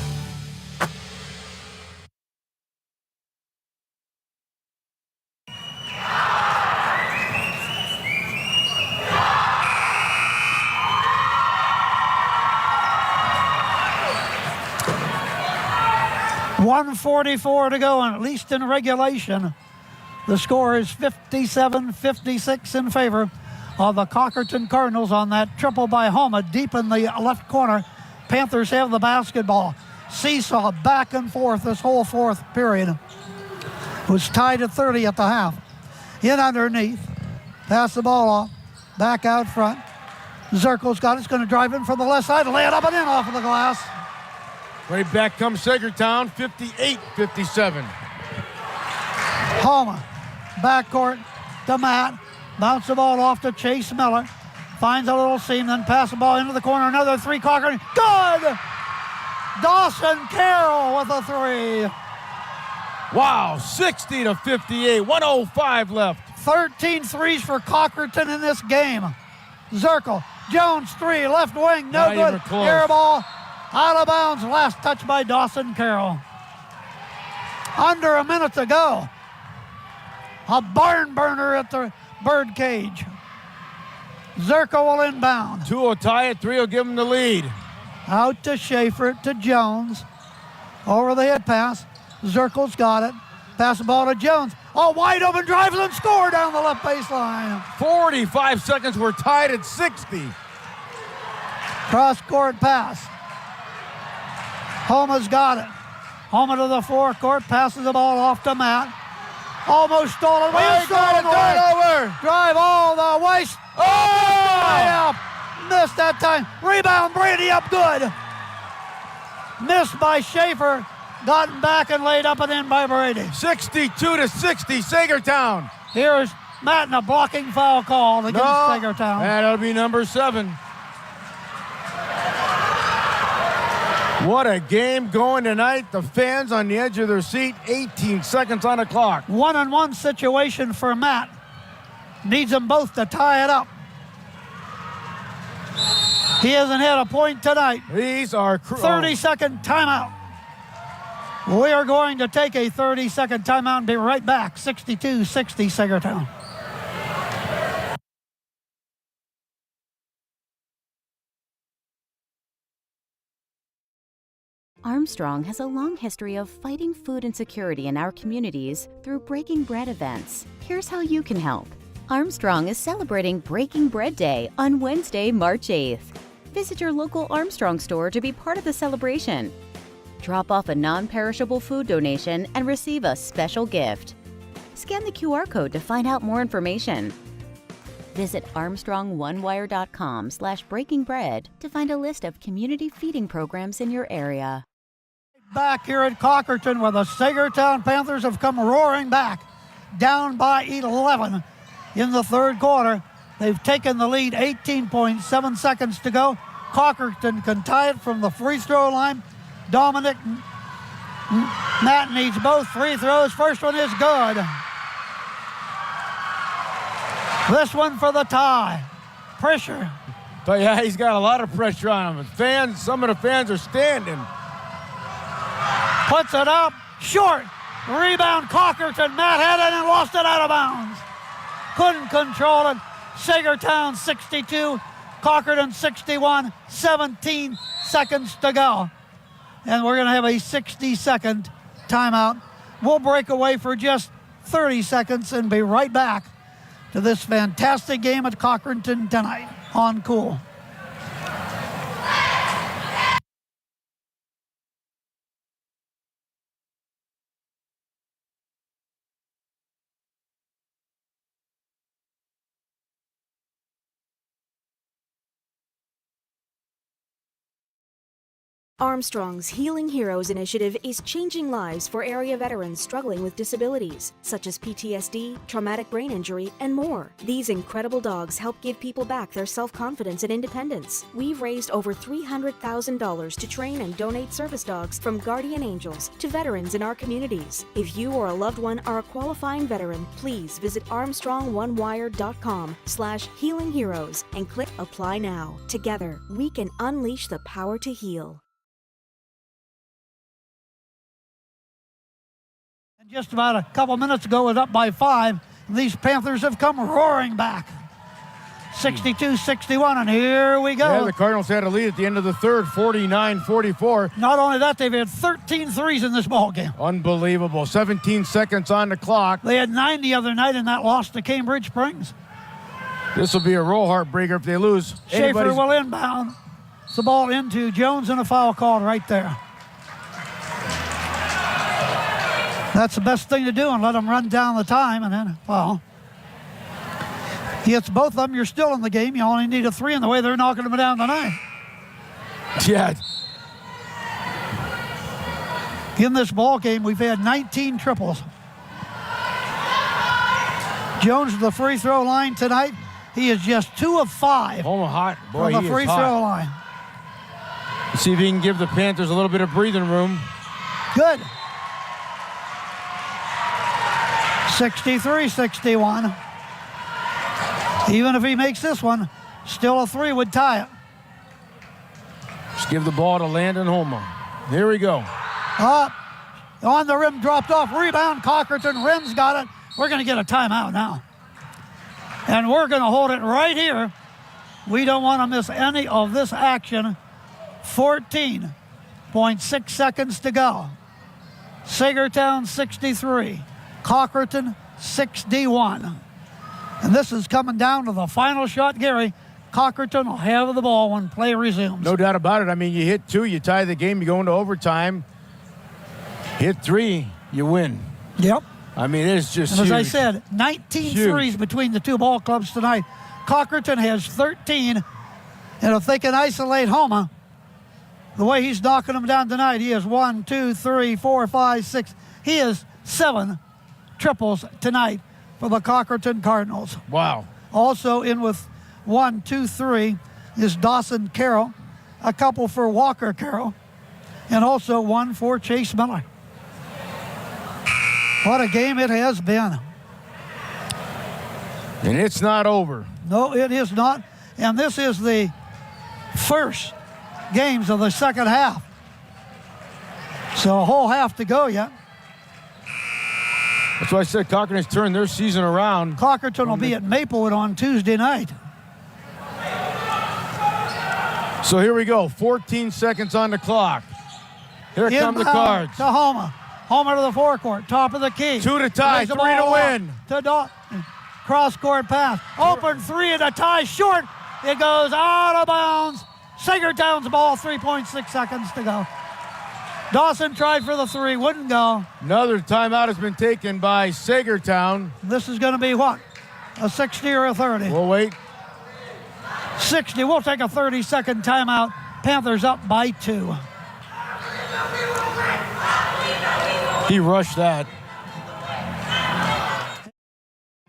.144 to go, and at least in regulation, the score is 57-56 in favor of the Cochranton Cardinals on that triple by Homa deep in the left corner. Panthers have the basketball. Seesaw back and forth this whole fourth period. It was tied at 30 at the half. In underneath, pass the ball off, back out front. Zirkel's got it, it's going to drive in from the left side, lay it up and in off of the glass. Right back comes Saegertown, 58-57. Homa, backcourt to Matt. Bounce the ball off to Chase Miller. Finds a little seam, then pass the ball into the corner. Another three, Cochran. Good! Dawson Carroll with a three. Wow, 60-58, 1:05 left. 13 threes for Cochranton in this game. Zirkel, Jones three, left wing, no Not good. even close. Air ball, out of bounds. Last touch by Dawson Carroll. Under a minute to go. A barn burner at the bird cage. Zirkel will inbound. Two will tie it, three will give him the lead. Out to Schaefer, to Jones. Over the head pass. Zirkel's got it. Pass the ball to Jones. Oh, wide open, drives and score down the left baseline. 45 seconds, we're tied at 60. Cross-court pass. Homa's got it. Homa to the forecourt, passes the ball off to Matt. Almost stolen. Got it, over. Drive all the way. Oh! Missed that time. Rebound, Brady up good. Missed by Schaefer. Gotten back and laid up and in by Brady. 62-60, Saegertown. Here's Matt and a blocking foul call against Saegertown. That'll be number 7. What a game going tonight. The fans on the edge of their seat. 18 seconds on the clock. 1-on-1 situation for Matt. Needs them both to tie it up. He hasn't had a point tonight. These are 30-second timeout. We are going to take a 30-second timeout and be right back. 62-60 Saegertown. Armstrong has a long history of fighting food insecurity in our communities through Breaking Bread events. Here's how you can help. Armstrong is celebrating Breaking Bread Day on Wednesday, March 8th. Visit your local Armstrong store to be part of the celebration. Drop off a non-perishable food donation and receive a special gift. Scan the QR code to find out more information. Visit ArmstrongOneWire.com/breakingbread to find a list of community feeding programs in your area. Back here at Cochranton, where the Saegertown Panthers have come roaring back, down by 11 in the third quarter. They've taken the lead, 18.7 seconds to go. Cochranton can tie it from the free throw line. Dominic Matt needs both free throws. First one is good. This one for the tie. Pressure But yeah, he's got a lot of pressure on him. Some of the fans are standing. Puts it up, short. Rebound, Cochranton. Matt had it and lost it out of bounds. Couldn't control it. Saegertown 62, Cochranton 61, 17 seconds to go. And we're going to have a 60-second timeout. We'll break away for just 30 seconds and be right back to this fantastic game at Cochranton tonight on Cool. Armstrong's Healing Heroes initiative is changing lives for area veterans struggling with disabilities, such as PTSD, traumatic brain injury, and more. These incredible dogs help give people back their self-confidence and independence. We've raised over $300,000 to train and donate service dogs from guardian angels to veterans in our communities. If you or a loved one are a qualifying veteran, please visit ArmstrongOneWire.com/healingheroes and click Apply Now. Together, we can unleash the power to heal. Just about a couple minutes ago, it was up by 5. And these Panthers have come roaring back. 62-61, and here we go. Yeah, the Cardinals had a lead at the end of the third, 49-44. Not only that, they've had 13 threes in this ball game. Unbelievable. 17 seconds on the clock. They had 9 the other night in that loss to Cambridge Springs. This will be a real heartbreaker if they lose. Schaefer will inbound. It's the ball into Jones and a foul called right there. That's the best thing to do, and let them run down the time, and then, well, he hits both of them, you're still in the game. You only need a 3 in the way they're knocking them down tonight. Yeah. In this ball game, we've had 19 triples. Jones at the free throw line tonight. He is just 2 of 5 Home hot. Boy, from the free throw line. Let's see if he can give the Panthers a little bit of breathing room. Good. 63-61. Even if he makes this one, still a 3 would tie it. Just give the ball to Landon Homa. Here we go. Up. On the rim, dropped off. Rebound, Cochranton. Rim's got it. We're going to get a timeout now. And we're going to hold it right here. We don't want to miss any of this action. 14.6 seconds to go. Saegertown 63. Cochranton 61. And this is coming down to the final shot, Gary. Cochranton will have the ball when play resumes. No doubt about it. I mean, you hit 2, you tie the game, you go into overtime. Hit 3, you win. Yep. I mean, it's just and as huge. I said, 19 threes between the two ball clubs tonight. Cochranton has 13. And if they can isolate Homa, the way he's knocking them down tonight, he has 1, 2, 3, 4, 5, 6. He has 7 triples tonight for the Cochranton Cardinals. Wow. Also in with 1, 2, 3 is Dawson Carroll, a couple for Walker Carroll, and also 1 for Chase Miller. What a game it has been. And it's not over. No, it is not. And this is the first games of the second half. So a whole half to go yet. That's why I said Cochranton has turned their season around. Cochranton will be at Maplewood on Tuesday night. So here we go. 14 seconds on the clock. Here come the Cards. To Homa. Homa to the forecourt. Top of the key. 2 to tie. 3 to win. To cross-court pass. Open 3 and a tie short. It goes out of bounds. Saegertown's ball. 3.6 seconds to go. Dawson tried for the 3, wouldn't go. Another timeout has been taken by Saegertown. This is going to be what? A 60 or a 30? We'll wait. 60. We'll take a 30-second timeout. Panthers up by 2. He rushed that.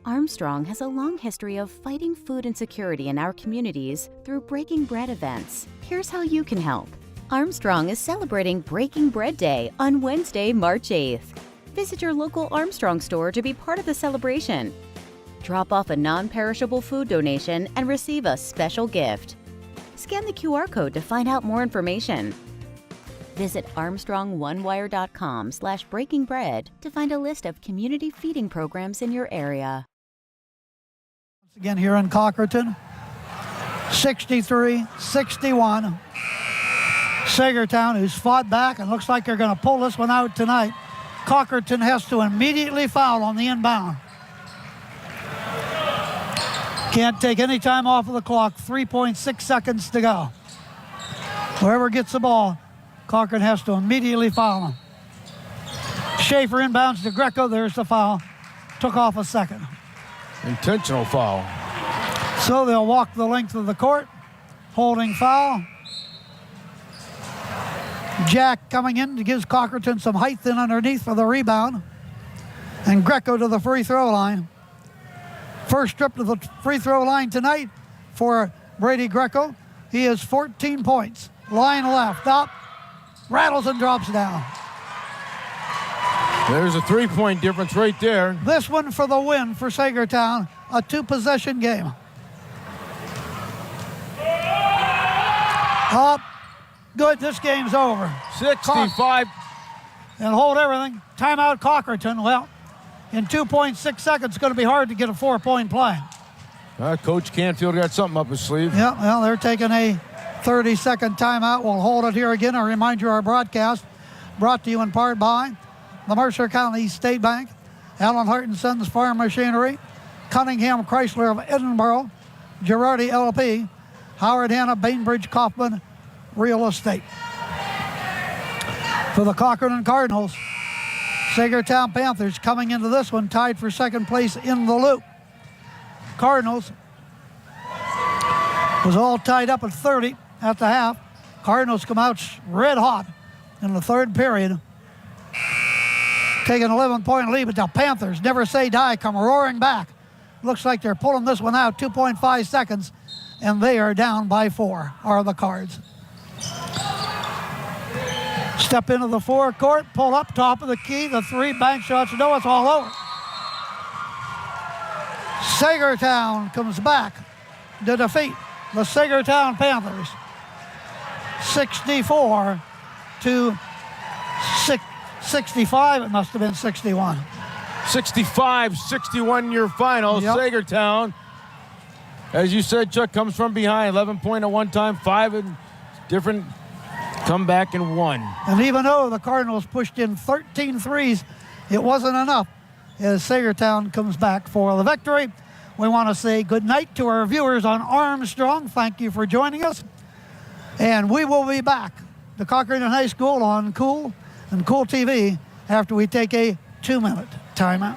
Armstrong has a long history of fighting food insecurity in our communities through Breaking Bread events. Here's how you can help. Armstrong is celebrating Breaking Bread Day on Wednesday, March 8th. Visit your local Armstrong store to be part of the celebration. Drop off a non-perishable food donation and receive a special gift. Scan the QR code to find out more information. Visit ArmstrongOneWire.com/breakingbread to find a list of community feeding programs in your area. Once again here in Cochranton, 63-61. Saegertown, who's fought back and looks like they're going to pull this one out tonight. Cochranton has to immediately foul on the inbound. Can't take any time off of the clock. 3.6 seconds to go. Whoever gets the ball, Cochran has to immediately foul him. Schaefer inbounds to Greco. There's the foul. Took off a second. Intentional foul. So they'll walk the length of the court. Holding foul. Jack coming in to give Cochranton some height in underneath for the rebound. And Greco to the free throw line. First trip to the free throw line tonight for Brady Greco. He has 14 points. Line left, up, rattles and drops down. There's a 3-point difference right there. This one for the win for Saegertown, a 2-possession game. Up, good, this game's over. 65. And hold everything. Timeout Cochranton. Well, in 2.6 seconds, it's going to be hard to get a 4-point play. Coach Canfield got something up his sleeve. Yeah, well, they're taking a 30-second timeout. We'll hold it here again. I remind you our broadcast brought to you in part by the Mercer County State Bank, Allen Hart & Sons Farm Machinery, Cunningham Chrysler of Edinburgh, Girardi LP, Howard Hanna, Bainbridge Kaufman Real Estate. For the Cochranton Cardinals, Saegertown Panthers coming into this one tied for second place in the loop. Cardinals was all tied up at 30 at the half. Cardinals come out red hot in the third period, taking an 11-point lead, but the Panthers, never say die, come roaring back. Looks like they're pulling this one out, 2.5 seconds, and they are down by 4, are the Cards. Step into the forecourt, pull up, top of the key, the 3 bank shots, no, it's all over. Saegertown comes back to defeat the Saegertown Panthers 64 to 65. It must have been 61. 65-61 your final. Yep. Saegertown, as you said, Chuck, comes from behind. 11 point at one time, 5 in different comeback and 1. And even though the Cardinals pushed in 13 threes, it wasn't enough as Saegertown comes back for the victory. We want to say good night to our viewers on Armstrong. Thank you for joining us. And we will be back to Cochranton High School on Cool and Cool TV after we take a 2-minute timeout.